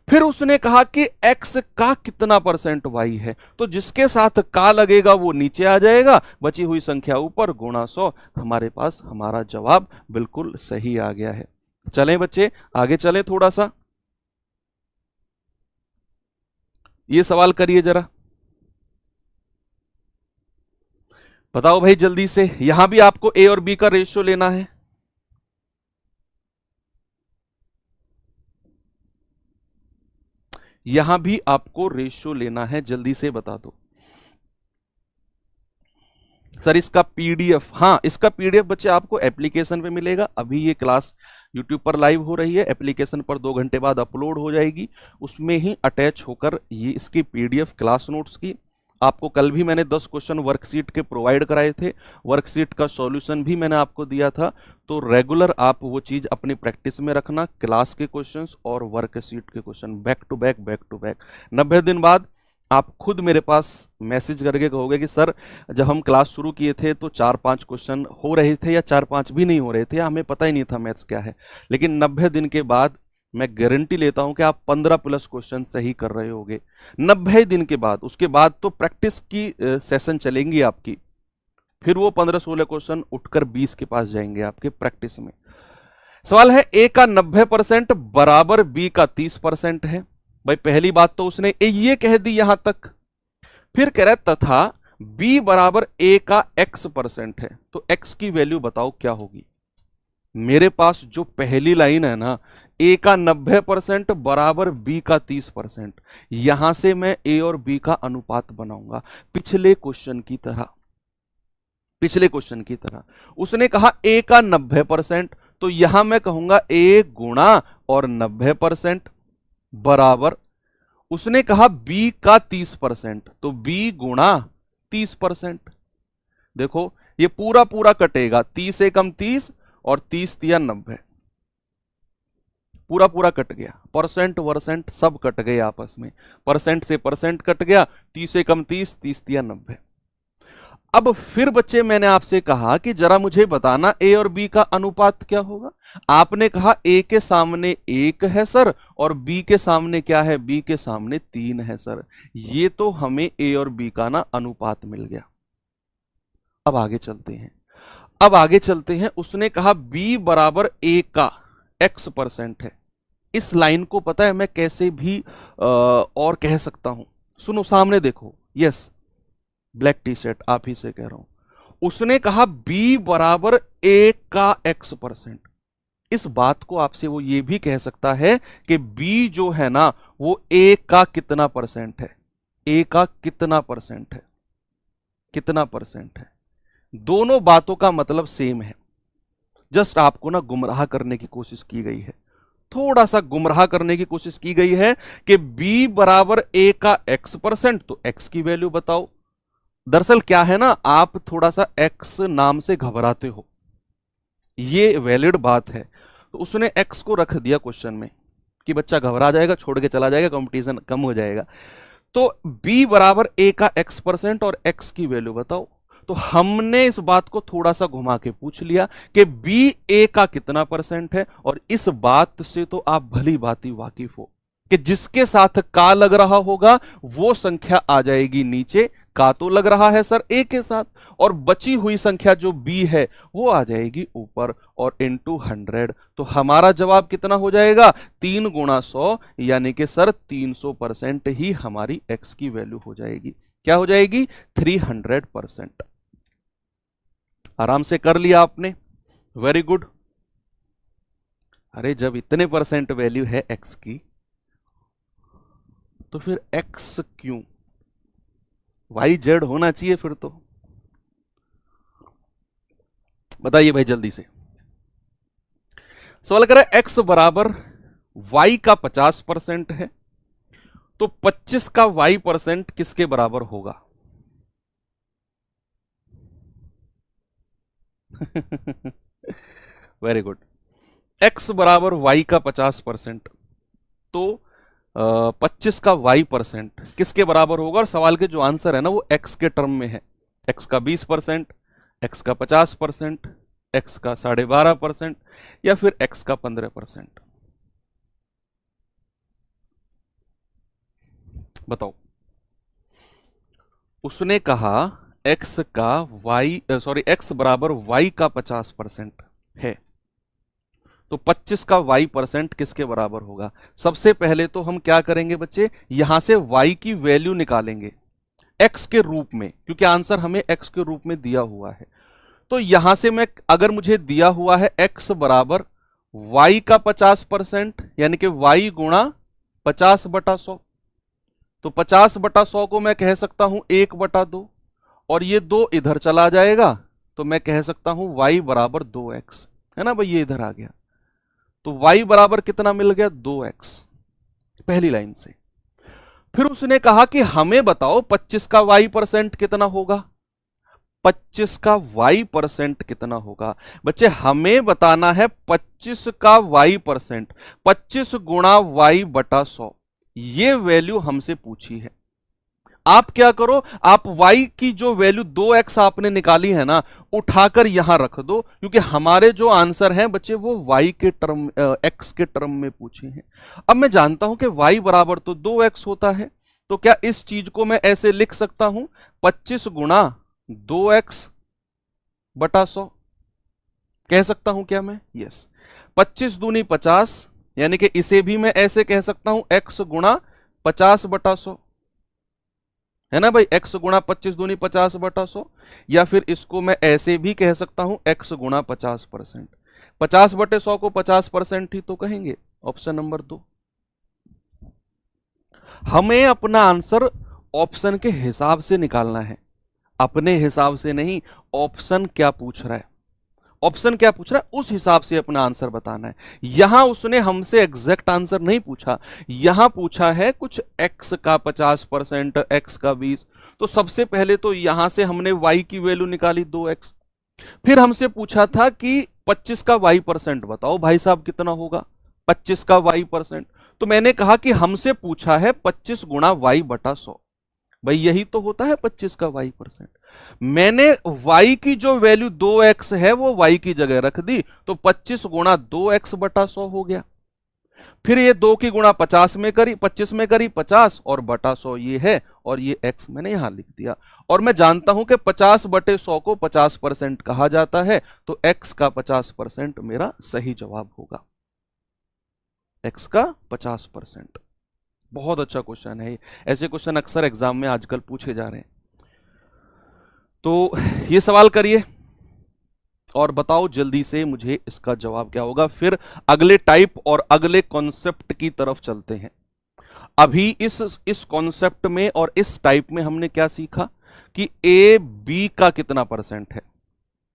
फिर उसने कहा कि x का कितना परसेंट y है, तो जिसके साथ का लगेगा वो नीचे आ जाएगा, बची हुई संख्या ऊपर, गुणा 100। हमारे पास हमारा जवाब बिल्कुल सही आ गया है। चलें बच्चे आगे चलें थोड़ा सा, ये सवाल करिए जरा, बताओ भाई जल्दी से। यहां भी आपको a और b का रेशियो लेना है। यहां भी आपको रेशियो लेना है, जल्दी से बता दो सर। इसका पीडीएफ, हाँ इसका पीडीएफ बच्चे आपको एप्लीकेशन पे मिलेगा। अभी ये क्लास यूट्यूब पर लाइव हो रही है, एप्लीकेशन पर 2 घंटे बाद अपलोड हो जाएगी, उसमें ही अटैच होकर ये इसकी पीडीएफ क्लास नोट्स की। आपको कल भी मैंने 10 क्वेश्चन वर्कशीट के प्रोवाइड कराए थे, वर्कशीट का सॉल्यूशन भी मैंने आपको दिया था। तो रेगुलर आप वो चीज़ अपनी प्रैक्टिस में रखना, क्लास के क्वेश्चंस और वर्कशीट के question back to back, back to back. 90 दिन बाद आप खुद मेरे पास मैसेज करके कहोगे कि सर जब हम क्लास शुरू किए थे तो 4-5 क्वेश्चन हो रहे थे, या 4-5 भी नहीं हो रहे थे, हमें पता ही नहीं था मैथ्स क्या है। लेकिन 90 दिन के बाद मैं गारंटी लेता हूं कि आप 15+ क्वेश्चन सही कर रहे होगे 90 दिन के बाद। उसके बाद तो प्रैक्टिस की सेशन चलेंगी आपकी, फिर वो 15-16 क्वेश्चन उठकर 20 के पास जाएंगे आपके प्रैक्टिस में। सवाल है a का 90% बराबर b का 30% है। भाई पहली बात तो उसने ये कह दी यहां तक, फिर कह रहा है तथा b बराबर a का x% है, तो x की वैल्यू बताओ क्या होगी। मेरे पास जो पहली लाइन है ना, a का 90% बराबर b का 30%, यहां से मैं a और b का अनुपात बनाऊंगा पिछले क्वेश्चन की तरह। पिछले क्वेश्चन की तरह उसने कहा a का 90%, तो यहां मैं कहूंगा a गुणा और 90% बराबर, उसने कहा b का 30%, तो b गुणा 30%। देखो ये पूरा पूरा कटेगा, 30 एकम 30 और 30 तिया 90, पूरा पूरा कट गया, परसेंट वर्सेंट सब कट गए आपस में, परसेंट से परसेंट कट गया, 30 एकम 30, 30 तिया 90। अब फिर बच्चे मैंने आपसे कहा कि जरा मुझे बताना ए और बी का अनुपात क्या होगा। आपने कहा ए के सामने 1 है सर, और बी के सामने क्या है, बी के सामने 3 है सर। ये तो हमें ए और बी का ना अनुपात मिल गया। अब आगे चलते हैं, अब आगे चलते हैं। उसने कहा बी बराबर ए का x% है। इस लाइन को पता है मैं कैसे भी और कह सकता हूं। सुनो, सामने देखो, यस, ब्लैक टी शर्ट, आप ही से कह रहा हूं। उसने कहा b बराबर a का x%। इस बात को आपसे वो ये भी कह सकता है कि b जो है ना वो a का कितना परसेंट है, a का कितना परसेंट है, कितना परसेंट है। दोनों बातों का मतलब सेम है, जस्ट आपको ना गुमराह करने की कोशिश की गई है, थोड़ा सा गुमराह करने की कोशिश की गई है कि b बराबर a का x%, तो x की वैल्यू बताओ। दरअसल क्या है ना, आप थोड़ा सा x नाम से घबराते हो, ये वैलिड बात है। तो उसने x को रख दिया क्वेश्चन में कि बच्चा घबरा जाएगा, छोड़ के चला जाएगा, कंपटीशन कम हो जाएगा। तो b बराबर a का x% और x की वैल्यू बताओ। तो हमने इस बात को थोड़ा सा घुमा के पूछ लिया कि b a का कितना परसेंट है, और इस बात से तो आप भली भांति वाकिफ हो कि जिसके साथ का लग रहा होगा वो संख्या आ जाएगी नीचे। का तो लग रहा है सर a के साथ, और बची हुई संख्या जो b है वो आ जाएगी ऊपर और इनटू 100। तो हमारा जवाब कितना हो जाएगा, 3 गुणा 100, यानी कि सर 300% ही हमारी x की वैल्यू हो जाएगी। क्या हो जाएगी, 300%। आराम से कर लिया आपने, वेरी गुड। अरे जब इतने परसेंट वैल्यू है x की, तो फिर x क्यों, YZ होना चाहिए फिर तो। बताइए भाई जल्दी से। सवाल करें x बराबर y का 50% है, तो 25 का y% किसके बराबर होगा। Very good. x बराबर y का 50%, तो 25 का y% किसके बराबर होगा। और सवाल के जो आंसर है ना वो x के टर्म में है। x का 20%, x का 50%, x का 12.5%, या फिर x का 15%। बताओ। उसने कहा x का x बराबर y का 50% है, तो 25 का y% किसके बराबर होगा। सबसे पहले तो हम क्या करेंगे बच्चे, यहां से y की वैल्यू निकालेंगे x के रूप में, क्योंकि आंसर हमें x के रूप में दिया हुआ है। तो यहां से मैं, अगर मुझे दिया हुआ है x बराबर y का 50%, यानी कि y गुणा 50/100, तो 50/100 को मैं कह सकता हूं 1/2, और ये 2 इधर चला जाएगा, तो मैं कह सकता हूं y बराबर 2x, है ना भाई, ये इधर आ गया। तो y बराबर कितना मिल गया, 2x, पहली लाइन से। फिर उसने कहा कि हमें बताओ 25 का y% कितना होगा। 25 का y% कितना होगा बच्चे, हमें बताना है 25 का y%। 25 गुणा y/100, ये वैल्यू हमसे पूछी है। आप क्या करो, आप y की जो वैल्यू 2x आपने निकाली है ना, उठाकर यहां रख दो, क्योंकि हमारे जो आंसर हैं बच्चे वो y के टर्म, x के टर्म में पूछे हैं। अब मैं जानता हूं कि y बराबर तो 2x होता है, तो क्या इस चीज को मैं ऐसे लिख सकता हूं, 25 गुणा 2x/100 कह सकता हूं क्या मैं, यस। 25 दूनी 50, यानी कि इसे भी मैं ऐसे कह सकता हूं x गुणा 50/100, है ना भाई, x गुणा 25 दूनी 50/100, या फिर इसको मैं ऐसे भी कह सकता हूं x गुणा 50%। 50/100 को 50% ही तो कहेंगे, ऑप्शन नंबर 2। हमें अपना आंसर ऑप्शन के हिसाब से निकालना है, अपने हिसाब से नहीं। ऑप्शन क्या पूछ रहा है, ऑप्शन क्या पूछ रहा है उस हिसाब से अपना आंसर बताना है। यहां उसने हमसे एग्जैक्ट आंसर नहीं पूछा, यहां पूछा है कुछ x का 50%, x का 20। तो सबसे पहले तो यहां से हमने y की वैल्यू निकाली 2x। फिर हमसे पूछा था कि 25 का y% बताओ भाई साहब कितना होगा, 25 का y%। तो मैंने कहा कि हमसे पूछा है 25 गुणा y/100। भाई यही तो होता है 25 का y%। मैंने y की जो वैल्यू 2x है वो y की जगह रख दी, तो 25 गुणा 2x बटा 100 हो गया। फिर ये 2 की गुणा 50 में करी, 25 में करी 50 और बटा 100 ये है, और ये x मैंने यहां लिख दिया। और मैं जानता हूं कि 50 बटे 100 को 50% कहा जाता है, तो x का 50% मेरा सही जवाब होगा। x का 50%। बहुत अच्छा क्वेश्चन है, ऐसे क्वेश्चन अक्सर एग्जाम में आजकल पूछे जा रहे हैं। तो ये सवाल करिए और बताओ जल्दी से मुझे इसका जवाब क्या होगा। फिर अगले टाइप और अगले कॉन्सेप्ट की तरफ चलते हैं। अभी इस कॉन्सेप्ट में और इस टाइप में हमने क्या सीखा कि ए बी का कितना परसेंट है,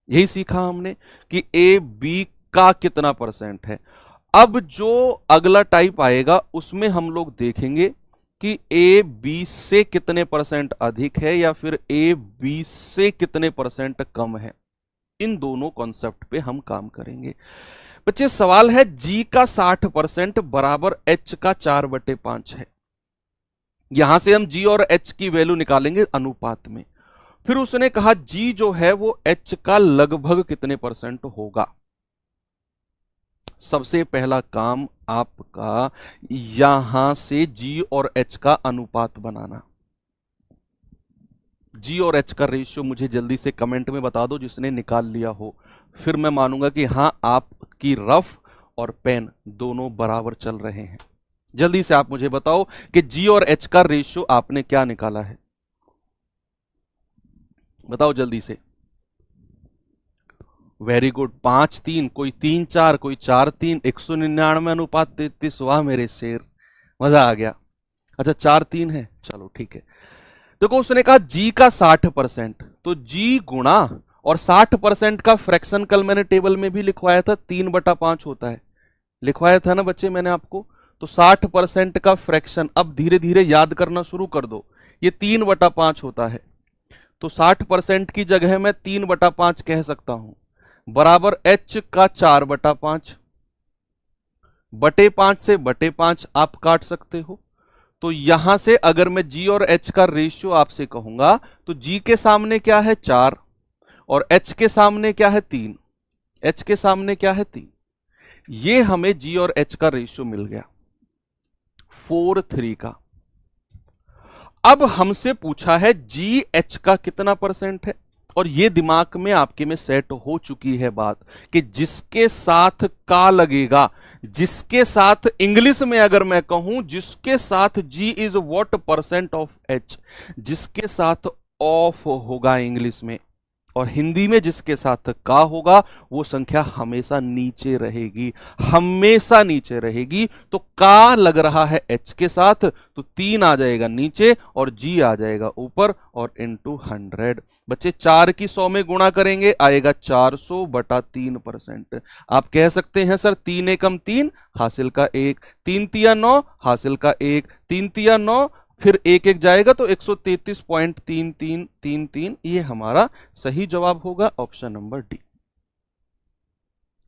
यही सीखा हमने कि ए बी का कितना परसेंट है। अब जो अगला टाइप आएगा उसमें हम लोग देखेंगे कि ए बी से कितने परसेंट अधिक है या फिर ए बी से कितने परसेंट कम है। इन दोनों कॉन्सेप्ट पे हम काम करेंगे। बच्चे सवाल है जी का 60% बराबर एच का 4/5 है। यहां से हम जी और एच की वैल्यू निकालेंगे अनुपात में। फिर उसने कहा जी जो है वो एच का लगभग कितने परसेंट होगा। सबसे पहला काम आपका यहां से जी और एच का अनुपात बनाना। जी और एच का रेशियो मुझे जल्दी से कमेंट में बता दो जिसने निकाल लिया हो, फिर मैं मानूंगा कि हां आपकी रफ और पेन दोनों बराबर चल रहे हैं। जल्दी से आप मुझे बताओ कि जी और एच का रेशियो आपने क्या निकाला है, बताओ जल्दी से। वेरी गुड, 5-3, कोई 3-4, कोई 4-3, 199:33। वाह मेरे शेर, मजा आ गया। अच्छा 4-3 है, चलो ठीक है। देखो उसने कहा जी का 60%, तो जी गुणा, और 60% का फ्रैक्शन कल मैंने टेबल में भी लिखवाया था, 3/5 होता है, लिखवाया था ना बच्चे मैंने आपको। तो 60% का फ्रैक्शन अब धीरे धीरे याद करना शुरू कर दो, ये 3/5 होता है। तो 60% की जगह मैं 3/5 कह सकता हूं, बराबर एच का 4/5, बटे 5 से बटे 5 आप काट सकते हो। तो यहां से अगर मैं जी और एच का रेशियो आपसे कहूंगा तो जी के सामने क्या है 4 और एच के सामने क्या है 3, एच के सामने क्या है 3। ये हमें जी और एच का रेशियो मिल गया 4:3 का। अब हमसे पूछा है जी एच का कितना परसेंट है, और ये दिमाग में आपके में सेट हो चुकी है बात कि जिसके साथ का लगेगा, जिसके साथ इंग्लिश में अगर मैं कहूं जिसके साथ G is what percent of H, जिसके साथ ऑफ होगा इंग्लिश में, और हिंदी में जिसके साथ का होगा वो संख्या हमेशा नीचे रहेगी, हमेशा नीचे रहेगी। तो का लग रहा है एच के साथ, तो 3 आ जाएगा नीचे और जी आ जाएगा ऊपर, और इंटू 100। बच्चे 4 की 100 में गुणा करेंगे आएगा 400/3%। आप कह सकते हैं सर 3 एकम 3 हासिल का 1, 3 तिया 9 हासिल का 1, 3 तिया 9, फिर 1 जाएगा तो 133.3333, ये हमारा सही जवाब होगा, ऑप्शन नंबर डी।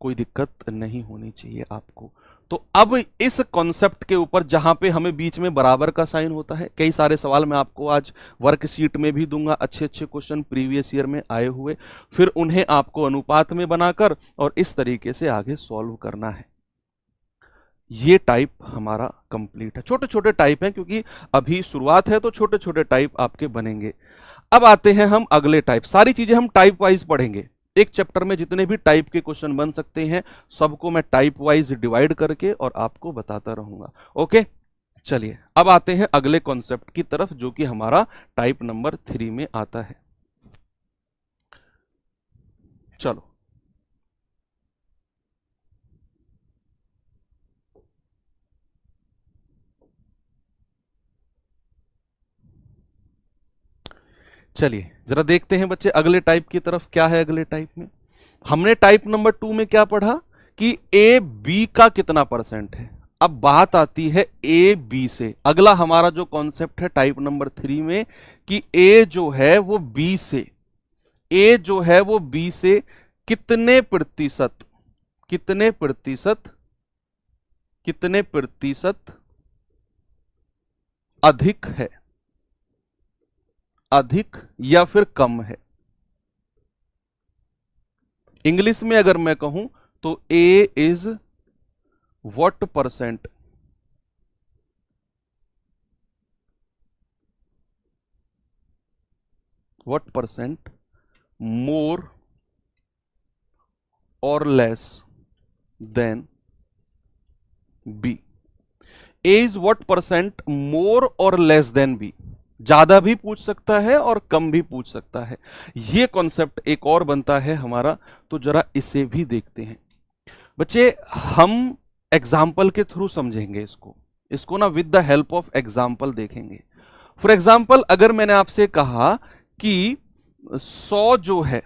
कोई दिक्कत नहीं होनी चाहिए आपको। तो अब इस कॉन्सेप्ट के ऊपर जहां पे हमें बीच में बराबर का साइन होता है, कई सारे सवाल मैं आपको आज वर्कशीट में भी दूंगा, अच्छे अच्छे क्वेश्चन प्रीवियस ईयर में आए हुए, फिर उन्हें आपको अनुपात में बनाकर और इस तरीके से आगे सॉल्व करना है। ये टाइप हमारा कंप्लीट है। छोटे छोटे टाइप हैं क्योंकि अभी शुरुआत है, तो छोटे छोटे टाइप आपके बनेंगे। अब आते हैं हम अगले टाइप। सारी चीजें हम टाइप वाइज पढ़ेंगे। एक चैप्टर में जितने भी टाइप के क्वेश्चन बन सकते हैं सबको मैं टाइप वाइज डिवाइड करके और आपको बताता रहूंगा। ओके, चलिए अब आते हैं अगले कॉन्सेप्ट की तरफ जो कि हमारा टाइप नंबर 3 में आता है। चलो चलिए जरा देखते हैं बच्चे अगले टाइप की तरफ क्या है। अगले टाइप में हमने टाइप नंबर 2 में क्या पढ़ा कि ए बी का कितना परसेंट है। अब बात आती है ए बी से। अगला हमारा जो कॉन्सेप्ट है टाइप नंबर 3 में कि ए जो है वो बी से, ए जो है वो बी से कितने प्रतिशत, कितने प्रतिशत, कितने प्रतिशत अधिक है। अधिक या फिर कम है। इंग्लिश में अगर मैं कहूं तो A is what percent more और लेस देन बी। A is what percent more और लेस देन बी, ज्यादा भी पूछ सकता है और कम भी पूछ सकता है। ये कॉन्सेप्ट एक और बनता है हमारा, तो जरा इसे भी देखते हैं बच्चे। हम एग्जाम्पल के थ्रू समझेंगे इसको ना with the help of example देखेंगे। फॉर एग्जाम्पल अगर मैंने आपसे कहा कि 100 जो है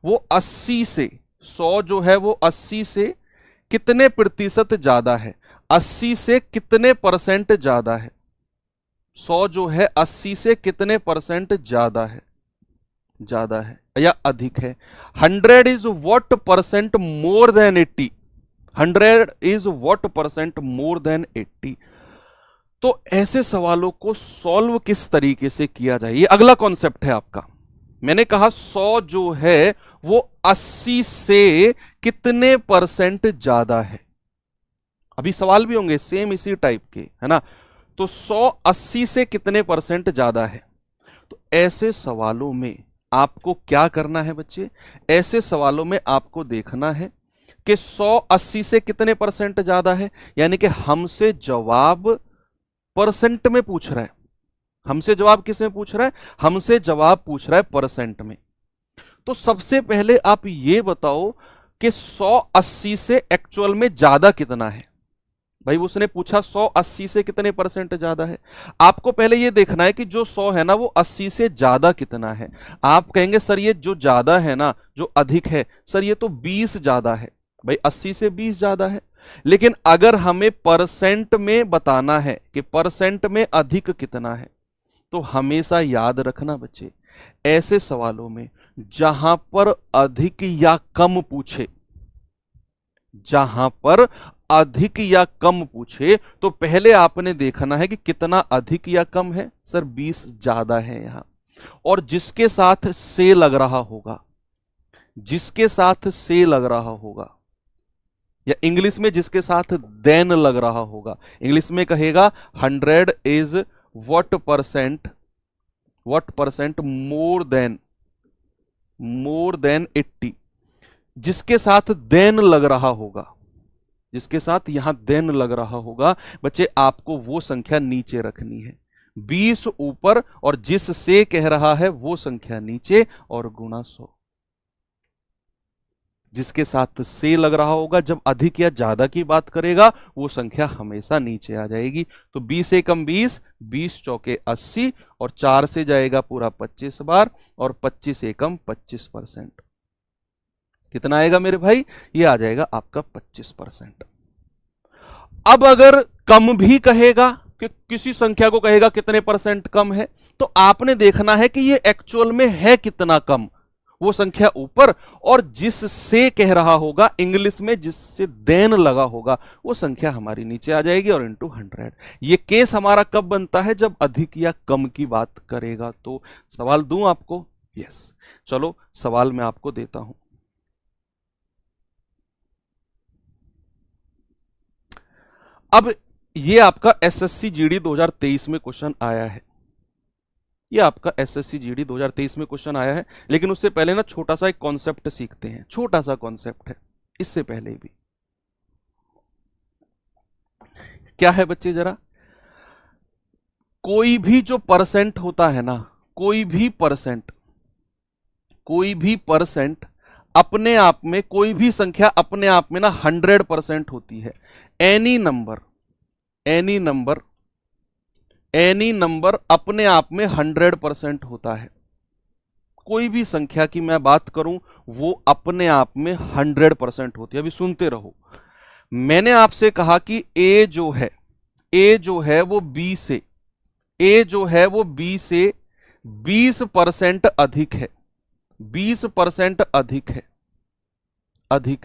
वो 80 से 100 जो है वो 80 से कितने प्रतिशत ज्यादा है, 80 से कितने परसेंट ज्यादा है। 100 जो है 80 से कितने परसेंट ज्यादा है या अधिक है। 100 is what percent more than 80। 100 is what percent more than 80। तो ऐसे सवालों को सॉल्व किस तरीके से किया जाए, ये अगला कॉन्सेप्ट है आपका। मैंने कहा 100 जो है वो 80 से कितने परसेंट ज्यादा है। अभी सवाल भी होंगे सेम इसी टाइप के, है ना। तो 100 80 से कितने परसेंट ज्यादा है। तो ऐसे सवालों में आपको क्या करना है बच्चे, ऐसे सवालों में आपको देखना है कि 100 80 से कितने परसेंट ज्यादा है, यानी कि हमसे जवाब परसेंट में पूछ रहा है। हमसे जवाब किस में पूछ रहा है, हमसे जवाब पूछ रहा है परसेंट में। तो सबसे पहले आप ये बताओ कि 100 80 से एक्चुअल में ज्यादा कितना है। भाई उसने पूछा 100 80 से कितने परसेंट ज्यादा है। आपको पहले ये देखना है कि जो 100 है ना वो 80 से ज्यादा कितना है। आप कहेंगे सर ये जो ज्यादा है ना, जो अधिक है, सर ये तो 20 ज्यादा है। भाई 80 से 20 ज्यादा है। लेकिन अगर हमें परसेंट में बताना है कि परसेंट में अधिक कितना है, तो हमेशा याद रखना बच्चे, ऐसे सवालों में जहां पर अधिक या कम पूछे, जहां पर अधिक या कम पूछे, तो पहले आपने देखना है कि कितना अधिक या कम है। सर 20 ज्यादा है यहां। और जिसके साथ से लग रहा होगा, जिसके साथ से लग रहा होगा, या इंग्लिश में जिसके साथ देन लग रहा होगा, इंग्लिश में कहेगा 100 is what percent more than 80। जिसके साथ देन लग रहा होगा, जिसके साथ यहां देन लग रहा होगा बच्चे, आपको वो संख्या नीचे रखनी है। 20 ऊपर और जिस से कह रहा है वो संख्या नीचे और गुणा 100। जिसके साथ से लग रहा होगा, जब अधिक या ज्यादा की बात करेगा, वो संख्या हमेशा नीचे आ जाएगी। तो 20 एकम 20, 20 चौके 80 और 4 से जाएगा पूरा 25 बार और 25 एकम 25%। कितना आएगा मेरे भाई, ये आ जाएगा आपका 25%। अब अगर कम भी कहेगा, कि किसी संख्या को कहेगा कितने परसेंट कम है, तो आपने देखना है कि ये एक्चुअल में है कितना कम, वो संख्या ऊपर, और जिससे कह रहा होगा, इंग्लिश में जिससे देन लगा होगा, वो संख्या हमारी नीचे आ जाएगी और इंटू 100। ये केस हमारा कब बनता है, जब अधिक या कम की बात करेगा। तो सवाल दूं आपको? यस, चलो सवाल मैं आपको देता हूं। अब ये आपका एसएससी जीडी 2023 में क्वेश्चन आया है। ये आपका एसएससी जीडी 2023 में क्वेश्चन आया है। लेकिन उससे पहले ना छोटा सा एक कॉन्सेप्ट सीखते हैं, छोटा सा कॉन्सेप्ट है इससे पहले भी। क्या है बच्चे, जरा, कोई भी जो परसेंट होता है ना, कोई भी परसेंट अपने आप में, कोई भी संख्या अपने आप में ना 100% होती है। एनी नंबर अपने आप में 100% होता है। कोई भी संख्या की मैं बात करूं, वो अपने आप में 100% होती है। अभी सुनते रहो। मैंने आपसे कहा कि ए जो है वो बी से, ए जो है वो बी से 20% अधिक है, 20% अधिक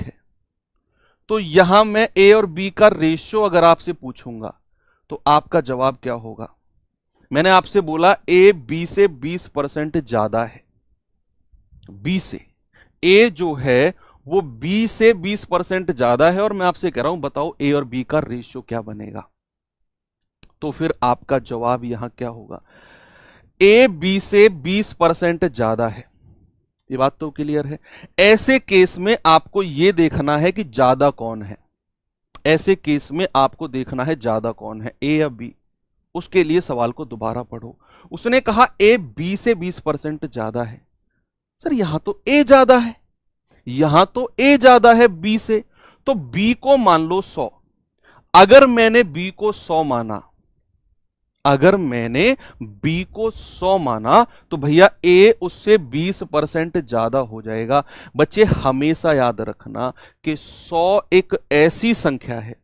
है। तो यहां मैं ए और बी का रेशियो अगर आपसे पूछूंगा, तो आपका जवाब क्या होगा? मैंने आपसे बोला ए बी से 20% ज्यादा है, बी से, ए जो है वो बी से 20% ज्यादा है, और मैं आपसे कह रहा हूं बताओ ए और बी का रेशियो क्या बनेगा। तो फिर आपका जवाब यहां क्या होगा, ए बी से 20% ज्यादा है। ये बात तो क्लियर है। ऐसे केस में आपको यह देखना है कि ज्यादा कौन है, ऐसे केस में आपको देखना है ज्यादा कौन है, ए या बी। उसके लिए सवाल को दोबारा पढ़ो। उसने कहा ए बी से 20% ज्यादा है। सर यहां तो ए ज्यादा है, यहां तो ए ज्यादा है बी से, तो बी को मान लो 100। अगर मैंने बी को 100 माना, अगर मैंने बी को 100 माना, तो भैया ए उससे 20% ज्यादा हो जाएगा। बच्चे हमेशा याद रखना कि 100 एक ऐसी संख्या है,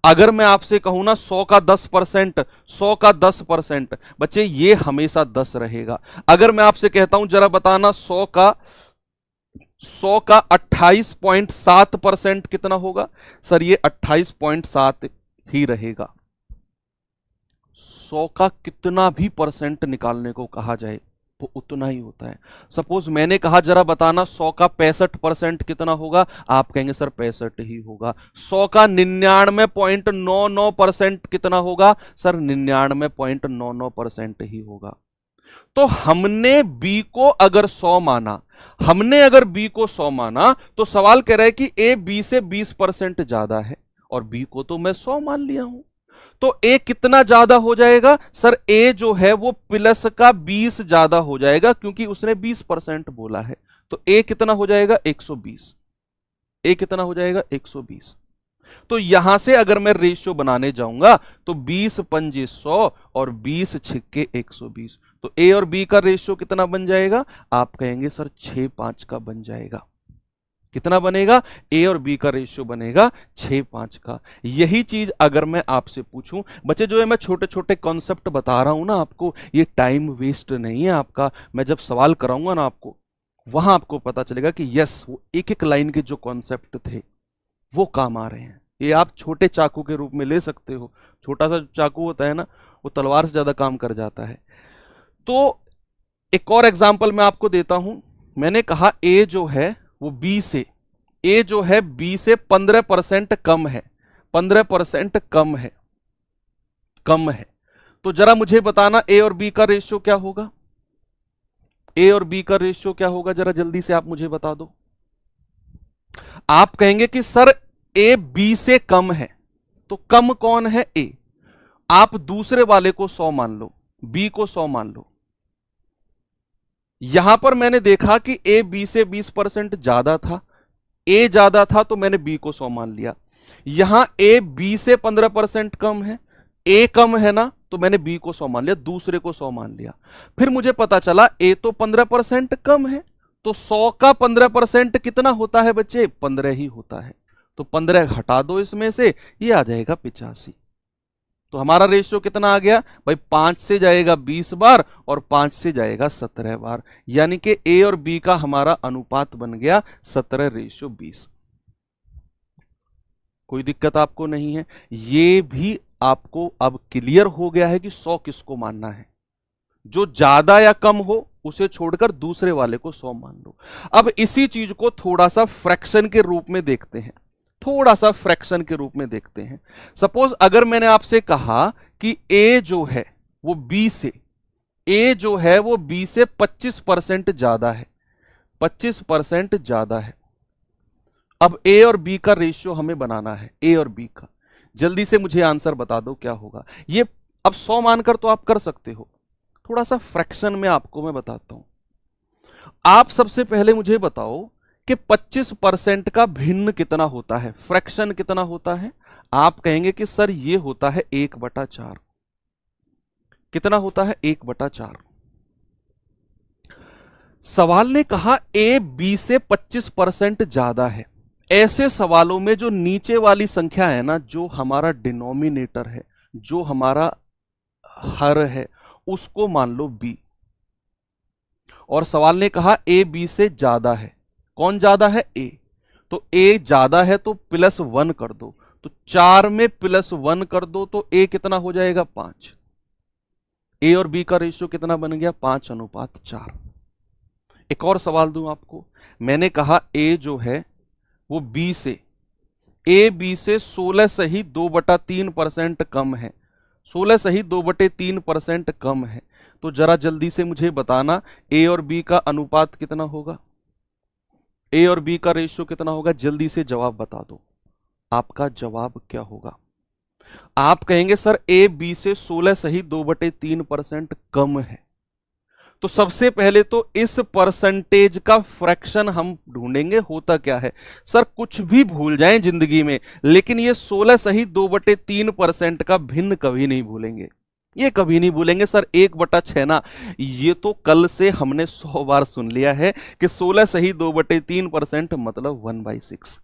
अगर मैं आपसे कहूं ना 100 का 10%, 100 का 10%, बच्चे ये हमेशा 10 रहेगा। अगर मैं आपसे कहता हूं जरा बताना 100 का 28.7% कितना होगा, सर ये 28.7 ही रहेगा। 100 का कितना भी परसेंट निकालने को कहा जाए वो उतना ही होता है। सपोज मैंने कहा जरा बताना 100 का 65% कितना होगा, आप कहेंगे सर 65 ही होगा। 100 का 99.99% कितना होगा, सर 99.99% ही होगा। तो हमने बी को अगर 100 माना, हमने अगर बी को 100 माना, तो सवाल कह रहा है कि ए बी से 20% ज्यादा है, और बी को तो मैं 100 मान लिया हूं। तो ए कितना ज्यादा हो जाएगा, सर ए जो है वो प्लस का 20 ज्यादा हो जाएगा, क्योंकि उसने 20% बोला है। तो ए कितना हो जाएगा 120, ए कितना हो जाएगा 120। तो यहां से अगर मैं रेशियो बनाने जाऊंगा तो 20 पंजे 100 और 20 छिक्के 120। तो ए और बी का रेशियो कितना बन जाएगा, आप कहेंगे सर 6:5 का बन जाएगा। कितना बनेगा, ए और बी का रेशियो बनेगा 6:5 का। यही चीज अगर मैं आपसे पूछूं, बच्चे जो है मैं छोटे छोटे कॉन्सेप्ट बता रहा हूं ना आपको, ये टाइम वेस्ट नहीं है आपका। मैं जब सवाल कराऊंगा ना आपको, वहां आपको पता चलेगा कि यस वो एक एक लाइन के जो कॉन्सेप्ट थे वो काम आ रहे हैं। ये आप छोटे चाकू के रूप में ले सकते हो। छोटा सा चाकू होता है ना, वो तलवार से ज्यादा काम कर जाता है। तो एक और एग्जाम्पल मैं आपको देता हूं। मैंने कहा ए जो है वो बी से, ए जो है बी से 15% कम है, 15% कम है, कम है। तो जरा मुझे बताना ए और बी का रेशियो क्या होगा, ए और बी का रेशियो क्या होगा, जरा जल्दी से आप मुझे बता दो। आप कहेंगे कि सर ए बी से कम है, तो कम कौन है, ए। आप दूसरे वाले को 100 मान लो, बी को 100 मान लो। यहां पर मैंने देखा कि ए बी से 20% ज्यादा था, ए ज्यादा था तो मैंने बी को 100 मान लिया। यहां ए बी से 15% कम है, ए कम है ना, तो मैंने बी को 100 मान लिया, दूसरे को 100 मान लिया। फिर मुझे पता चला ए तो 15% कम है, तो 100 का 15% कितना होता है बच्चे, 15 ही होता है। तो 15 हटा दो इसमें से, ये आ जाएगा 85। तो हमारा रेशियो कितना आ गया भाई, 5 से जाएगा 20 बार और 5 से जाएगा 17 बार, यानी कि ए और बी का हमारा अनुपात बन गया 17:20। कोई दिक्कत आपको नहीं है। ये भी आपको अब क्लियर हो गया है कि 100 किसको मानना है। जो ज्यादा या कम हो उसे छोड़कर दूसरे वाले को 100 मान लो। अब इसी चीज को थोड़ा सा फ्रैक्शन के रूप में देखते हैं, थोड़ा सा फ्रैक्शन के रूप में देखते हैं। सपोज अगर मैंने आपसे कहा कि ए जो है वो बी से, ए जो है वो बी से 25% ज्यादा है, 25% ज्यादा है। अब ए और बी का रेशियो हमें बनाना है, ए और बी का। जल्दी से मुझे आंसर बता दो क्या होगा। ये अब 100 मानकर तो आप कर सकते हो, थोड़ा सा फ्रैक्शन में आपको मैं बताता हूं। आप सबसे पहले मुझे बताओ कि 25% का भिन्न कितना होता है, फ्रैक्शन कितना होता है। आप कहेंगे कि सर ये होता है 1/4। कितना होता है, 1/4। सवाल ने कहा ए बी से 25% ज्यादा है। ऐसे सवालों में जो नीचे वाली संख्या है ना, जो हमारा डिनोमिनेटर है, जो हमारा हर है, उसको मान लो बी। और सवाल ने कहा ए बी से ज्यादा है। कौन ज्यादा है, ए। तो ए ज्यादा है तो +1 कर दो, तो 4 में +1 कर दो तो ए कितना हो जाएगा 5। ए और बी का रेशियो कितना बन गया? 5:4। एक और सवाल दूं आपको, मैंने कहा ए जो है वो बी से, ए बी से 16 सही 2/3% कम है, 16 सही 2/3% कम है। तो जरा जल्दी से मुझे बताना ए और बी का अनुपात कितना होगा, ए और बी का रेशियो कितना होगा? जल्दी से जवाब बता दो, आपका जवाब क्या होगा? आप कहेंगे सर ए बी से 16 सही 2/3% कम है। तो सबसे पहले तो इस परसेंटेज का फ्रैक्शन हम ढूंढेंगे। होता क्या है सर, कुछ भी भूल जाएं जिंदगी में, लेकिन ये 16 सही 2/3% का भिन्न कभी नहीं भूलेंगे, ये कभी नहीं भूलेंगे सर। 1/6 ना, ये तो कल से हमने 100 बार सुन लिया है कि 16 सही 2/3% मतलब 1/6।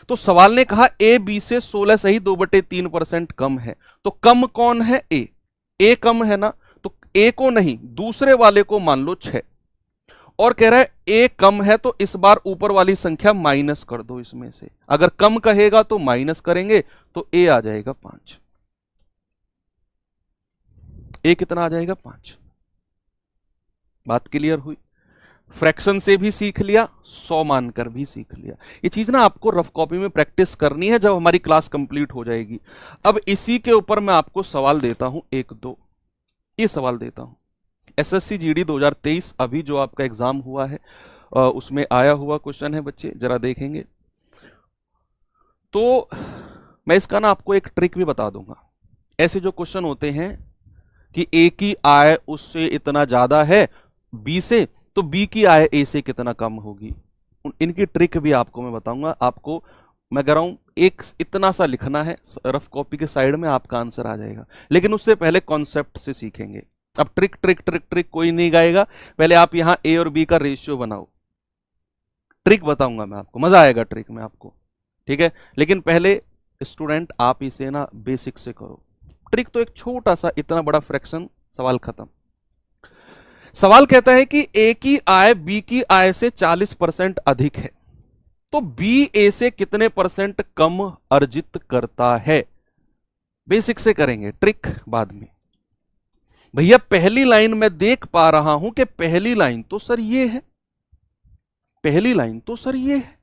तो सवाल ने कहा ए बी से 16 सही 2/3% कम है, तो कम कौन है? ए कम है ना, तो ए को नहीं दूसरे वाले को मान लो 6, और कह रहा है ए कम है तो इस बार ऊपर वाली संख्या माइनस कर दो इसमें से। अगर कम कहेगा तो माइनस करेंगे तो ए आ जाएगा 5। ए कितना आ जाएगा? 5। बात क्लियर हुई? फ्रैक्शन से भी सीख लिया, 100 मानकर भी सीख लिया। ये चीज ना आपको रफ कॉपी में प्रैक्टिस करनी है जब हमारी क्लास कंप्लीट हो जाएगी। अब इसी के ऊपर मैं आपको सवाल देता हूं, 1-2 ये सवाल देता हूं। एसएससी जीडी 2023 अभी जो आपका एग्जाम हुआ है उसमें आया हुआ क्वेश्चन है बच्चे, जरा देखेंगे तो मैं इसका ना आपको एक ट्रिक भी बता दूंगा। ऐसे जो क्वेश्चन होते हैं कि ए की आय उससे इतना ज्यादा है बी से, तो बी की आय ए से कितना कम होगी, इनकी ट्रिक भी आपको मैं बताऊंगा। आपको मैं कह रहा हूं एक इतना सा लिखना है रफ कॉपी के साइड में, आपका आंसर आ जाएगा। लेकिन उससे पहले कॉन्सेप्ट से सीखेंगे। अब ट्रिक ट्रिक ट्रिक ट्रिक कोई नहीं गाएगा, पहले आप यहां ए और बी का रेशियो बनाओ। ट्रिक बताऊंगा मैं आपको, मजा आएगा ट्रिक में आपको, ठीक है। लेकिन पहले स्टूडेंट आप इसे ना बेसिक से करो। ट्रिक तो एक छोटा सा, इतना बड़ा फ्रैक्शन, सवाल खत्म। सवाल कहता है कि ए की आय बी की आय से 40% अधिक है, तो बी ए से कितने परसेंट कम अर्जित करता है? बेसिक से करेंगे, ट्रिक बाद में। भैया पहली लाइन में देख पा रहा हूं कि पहली लाइन तो सर ये है, पहली लाइन तो सर ये है,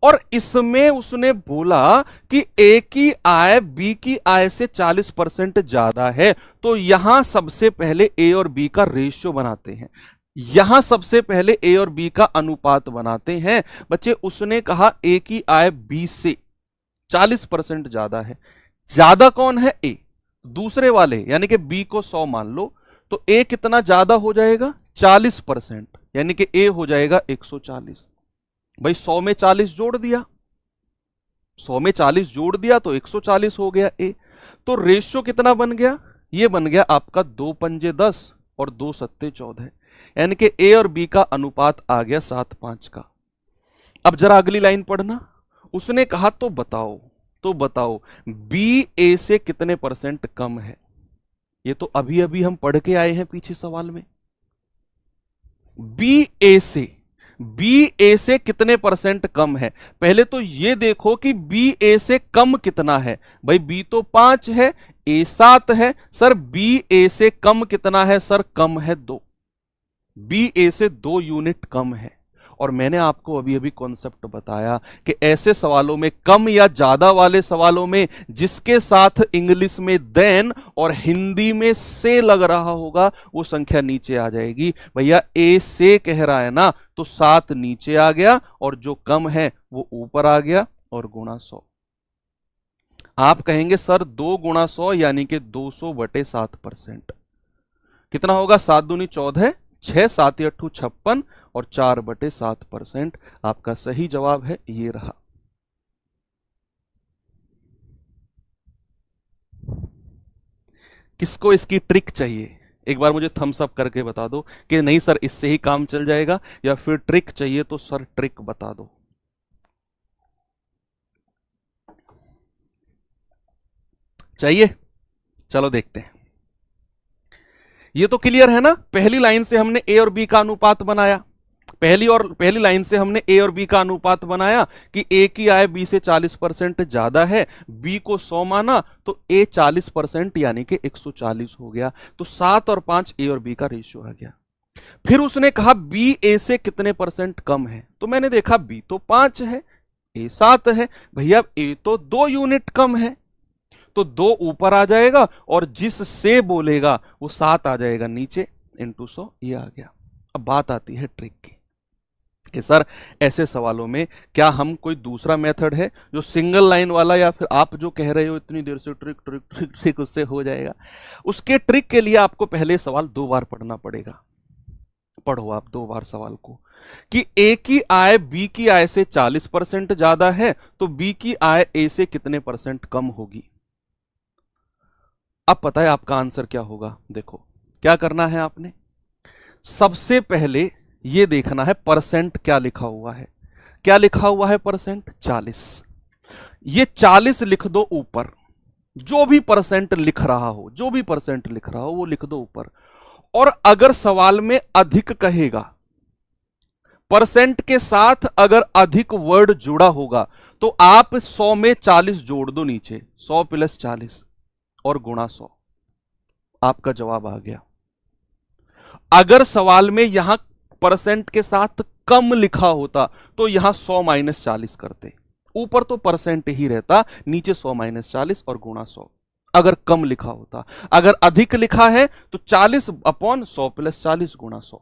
और इसमें उसने बोला कि ए की आय बी की आय से 40% ज्यादा है। तो यहां सबसे पहले ए और बी का रेशियो बनाते हैं, यहां सबसे पहले ए और बी का अनुपात बनाते हैं। बच्चे उसने कहा ए की आय बी से 40% ज्यादा है, ज्यादा कौन है? ए, दूसरे वाले यानी कि बी को 100 मान लो, तो ए कितना ज्यादा हो जाएगा? 40%, यानी कि ए हो जाएगा 140। भाई 100 में 40 जोड़ दिया, 100 में 40 जोड़ दिया तो 140 हो गया ए। तो रेशियो कितना बन गया? ये बन गया आपका 2 पंजे 10 और 2 सत्ते 14, यानी कि ए और बी का अनुपात आ गया 7:5 का। अब जरा अगली लाइन पढ़ना। उसने कहा तो बताओ बी ए से कितने परसेंट कम है? ये तो अभी अभी हम पढ़ के आए हैं पीछे सवाल में। बी ए से कितने परसेंट कम है? पहले तो ये देखो कि बी ए से कम कितना है। भाई बी तो 5 है, ए 7 है, सर बी ए से कम कितना है? सर कम है 2, बी ए से 2 यूनिट कम है। और मैंने आपको अभी अभी कॉन्सेप्ट बताया कि ऐसे सवालों में, कम या ज्यादा वाले सवालों में, जिसके साथ इंग्लिश में देन और हिंदी में से लग रहा होगा वो संख्या नीचे आ जाएगी। भैया ए से कह रहा है ना, तो 7 नीचे आ गया और जो कम है वो ऊपर आ गया और गुणा 100। आप कहेंगे सर 2 गुणा 100 यानी कि 200/7%। कितना होगा? 7 दूनी 14, 6 7 8 56 और 4/7%। आपका सही जवाब है ये रहा। किसको इसकी ट्रिक चाहिए? एक बार मुझे थम्स अप करके बता दो कि नहीं सर इससे ही काम चल जाएगा, या फिर ट्रिक चाहिए तो सर ट्रिक बता दो। चाहिए? चलो देखते हैं। ये तो क्लियर है ना, पहली लाइन से हमने ए और बी का अनुपात बनाया, पहली लाइन से हमने ए और बी का अनुपात बनाया कि ए की आय बी से 40% ज्यादा है, बी को 100 माना तो ए 40% यानी कि 140 हो गया। तो 7 और 5 ए और बी का रेशियो आ गया। फिर उसने कहा बी ए से कितने परसेंट कम है, तो मैंने देखा बी तो 5 है, ए 7 है, भैया ए तो 2 यूनिट कम है, तो 2 ऊपर आ जाएगा और जिससे बोलेगा वो 7 आ जाएगा नीचे इंटू 100, ये आ गया। अब बात आती है ट्रिक की कि सर ऐसे सवालों में क्या हम कोई दूसरा मेथड है जो सिंगल लाइन वाला, या फिर आप जो कह रहे हो इतनी देर से ट्रिक ट्रिक ट्रिक ट्रिक उससे हो जाएगा? उसके ट्रिक के लिए आपको पहले सवाल 2 बार पढ़ना पड़ेगा। पढ़ो आप 2 बार सवाल को कि ए की आय बी की आय से 40% ज्यादा है, तो बी की आय ए से कितने परसेंट कम होगी। अब पता है आपका आंसर क्या होगा। देखो क्या करना है आपने, सबसे पहले ये देखना है परसेंट क्या लिखा हुआ है। क्या लिखा हुआ है परसेंट? 40। ये 40 लिख दो ऊपर, जो भी परसेंट लिख रहा हो, जो भी परसेंट लिख रहा हो वो लिख दो ऊपर। और अगर सवाल में अधिक कहेगा, परसेंट के साथ अगर अधिक वर्ड जुड़ा होगा, तो आप 100 में 40 जोड़ दो नीचे, 100 प्लस 40 और गुणा 100, आपका जवाब आ गया। अगर सवाल में यहां परसेंट के साथ कम लिखा होता तो यहां 100 माइनस 40 करते, ऊपर तो परसेंट ही रहता, नीचे 100 माइनस 40 और गुणा 100। अगर कम लिखा होता, अगर अधिक लिखा है तो 40 अपॉन 100 प्लस 40 गुणा 100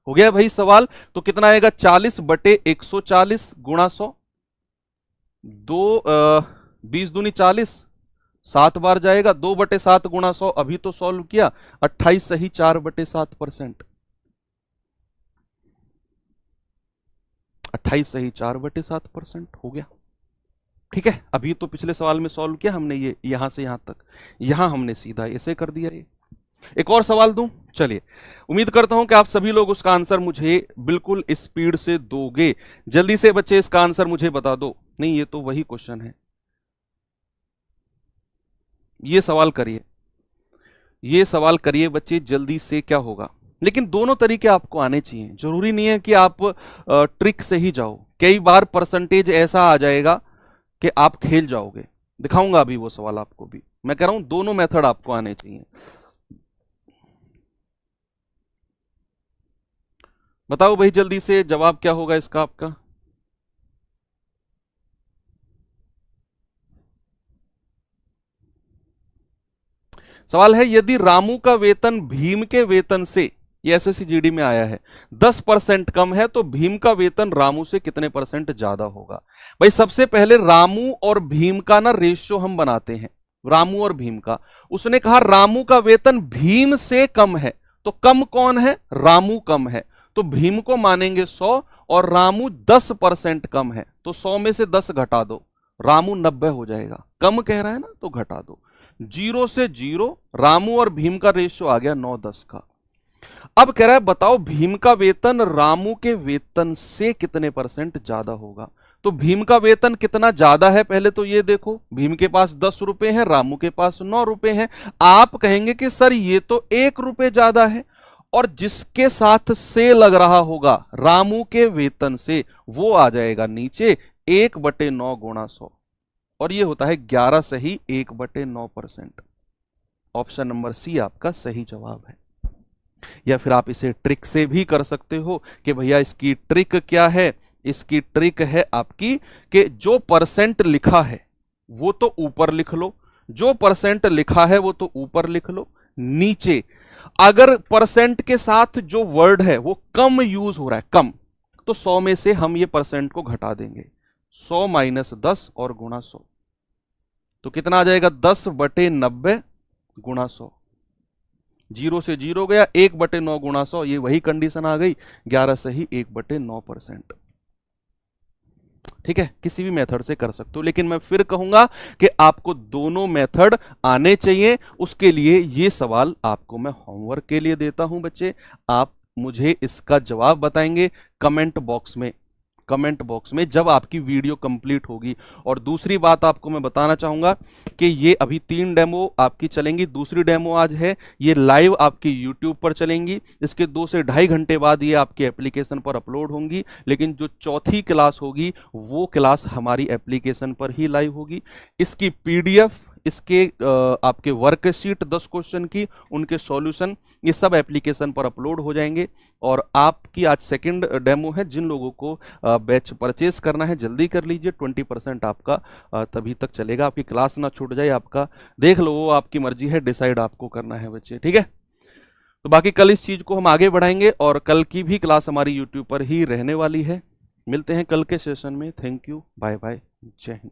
हो गया भाई सवाल। तो कितना आएगा? 40 बटे 140 गुणा 100, 20 दूनी 40, 7 बार जाएगा, 2 बटे 7 गुणा 100, अभी तो सॉल्व किया, 28 सही 4 बटे 7%, 28 सही 4 बटे 7% हो गया। ठीक है, अभी तो पिछले सवाल में सॉल्व किया हमने, ये यहां से यहां तक, यहां हमने सीधा ऐसे कर दिया। ये एक और सवाल दूं, चलिए। उम्मीद करता हूं कि आप सभी लोग उसका आंसर मुझे बिल्कुल स्पीड से दोगे। जल्दी से बच्चे इसका आंसर मुझे बता दो। नहीं, ये तो वही क्वेश्चन है। ये सवाल करिए, ये सवाल करिए बच्चे जल्दी से, क्या होगा। लेकिन दोनों तरीके आपको आने चाहिए, जरूरी नहीं है कि आप ट्रिक से ही जाओ। कई बार परसेंटेज ऐसा आ जाएगा कि आप खेल जाओगे। दिखाऊंगा अभी वो सवाल आपको भी। मैं कह रहा हूं दोनों मेथड आपको आने चाहिए। बताओ भाई जल्दी से, जवाब क्या होगा इसका आपका? सवाल है, यदि रामू का वेतन भीम के वेतन से, ये एसएससी जीडी में आया है, 10% कम है, तो भीम का वेतन रामू से कितने परसेंट ज्यादा होगा। भाई सबसे पहले रामू और भीम का ना रेशियो हम बनाते हैं, रामू और भीम का। उसने कहा रामू का वेतन भीम से कम है, तो कम कौन है? रामू कम है, तो भीम को मानेंगे 100, और रामू 10% कम है, तो 100 में से 10 घटा दो, रामू 90 हो जाएगा। कम कह रहा है ना, तो घटा दो। 0 से 0, रामू और भीम का रेशियो आ गया 9-10 का। अब कह रहा है बताओ भीम का वेतन रामू के वेतन से कितने परसेंट ज्यादा होगा। तो भीम का वेतन कितना ज्यादा है पहले तो ये देखो, भीम के पास 10 रुपए हैं, रामू के पास 9 रुपए हैं। आप कहेंगे कि सर ये तो 1 रुपए ज्यादा है, और जिसके साथ से लग रहा होगा रामू के वेतन से, वो आ जाएगा नीचे 1/9 गुणा 100, और ये होता है 11 सही 1/9%। ऑप्शन नंबर सी आपका सही जवाब है। या फिर आप इसे ट्रिक से भी कर सकते हो कि भैया इसकी ट्रिक क्या है। इसकी ट्रिक है आपकी कि जो परसेंट लिखा है वो तो ऊपर लिख लो, जो परसेंट लिखा है वो तो ऊपर लिख लो, नीचे अगर परसेंट के साथ जो वर्ड है वो कम यूज हो रहा है, कम, तो 100 में से हम ये परसेंट को घटा देंगे, 100 माइनस 10 और गुणा 100, तो कितना आ जाएगा? 10/90 गुणा 100। 0 से 0 गया, 1/9 गुणा 100, ये वही कंडीशन आ गई, 11 सही 1/9%। ठीक है, किसी भी मेथड से कर सकते हो, लेकिन मैं फिर कहूंगा कि आपको दोनों मेथड आने चाहिए। उसके लिए ये सवाल आपको मैं होमवर्क के लिए देता हूं बच्चे। आप मुझे इसका जवाब बताएंगे कमेंट बॉक्स में। कमेंट बॉक्स में जब आपकी वीडियो कंप्लीट होगी। और दूसरी बात आपको मैं बताना चाहूँगा कि ये अभी 3 डेमो आपकी चलेंगी, दूसरी डेमो आज है, ये लाइव आपकी यूट्यूब पर चलेंगी, इसके 2 से ढाई घंटे बाद ये आपके एप्लीकेशन पर अपलोड होंगी। लेकिन जो चौथी क्लास होगी वो क्लास हमारी एप्लीकेशन पर ही लाइव होगी। इसकी पीडीएफ, इसके आपके वर्कशीट 10 क्वेश्चन की, उनके सॉल्यूशन, ये सब एप्लीकेशन पर अपलोड हो जाएंगे। और आपकी आज सेकंड डेमो है, जिन लोगों को बैच परचेस करना है जल्दी कर लीजिए, 20% आपका तभी तक चलेगा, आपकी क्लास ना छूट जाए। आपका देख लो, वो आपकी मर्जी है, डिसाइड आपको करना है बच्चे, ठीक है। तो बाकी कल इस चीज को हम आगे बढ़ाएंगे और कल की भी क्लास हमारी यूट्यूब पर ही रहने वाली है। मिलते हैं कल के सेशन में। थैंक यू, बाय बाय, जय हिंद।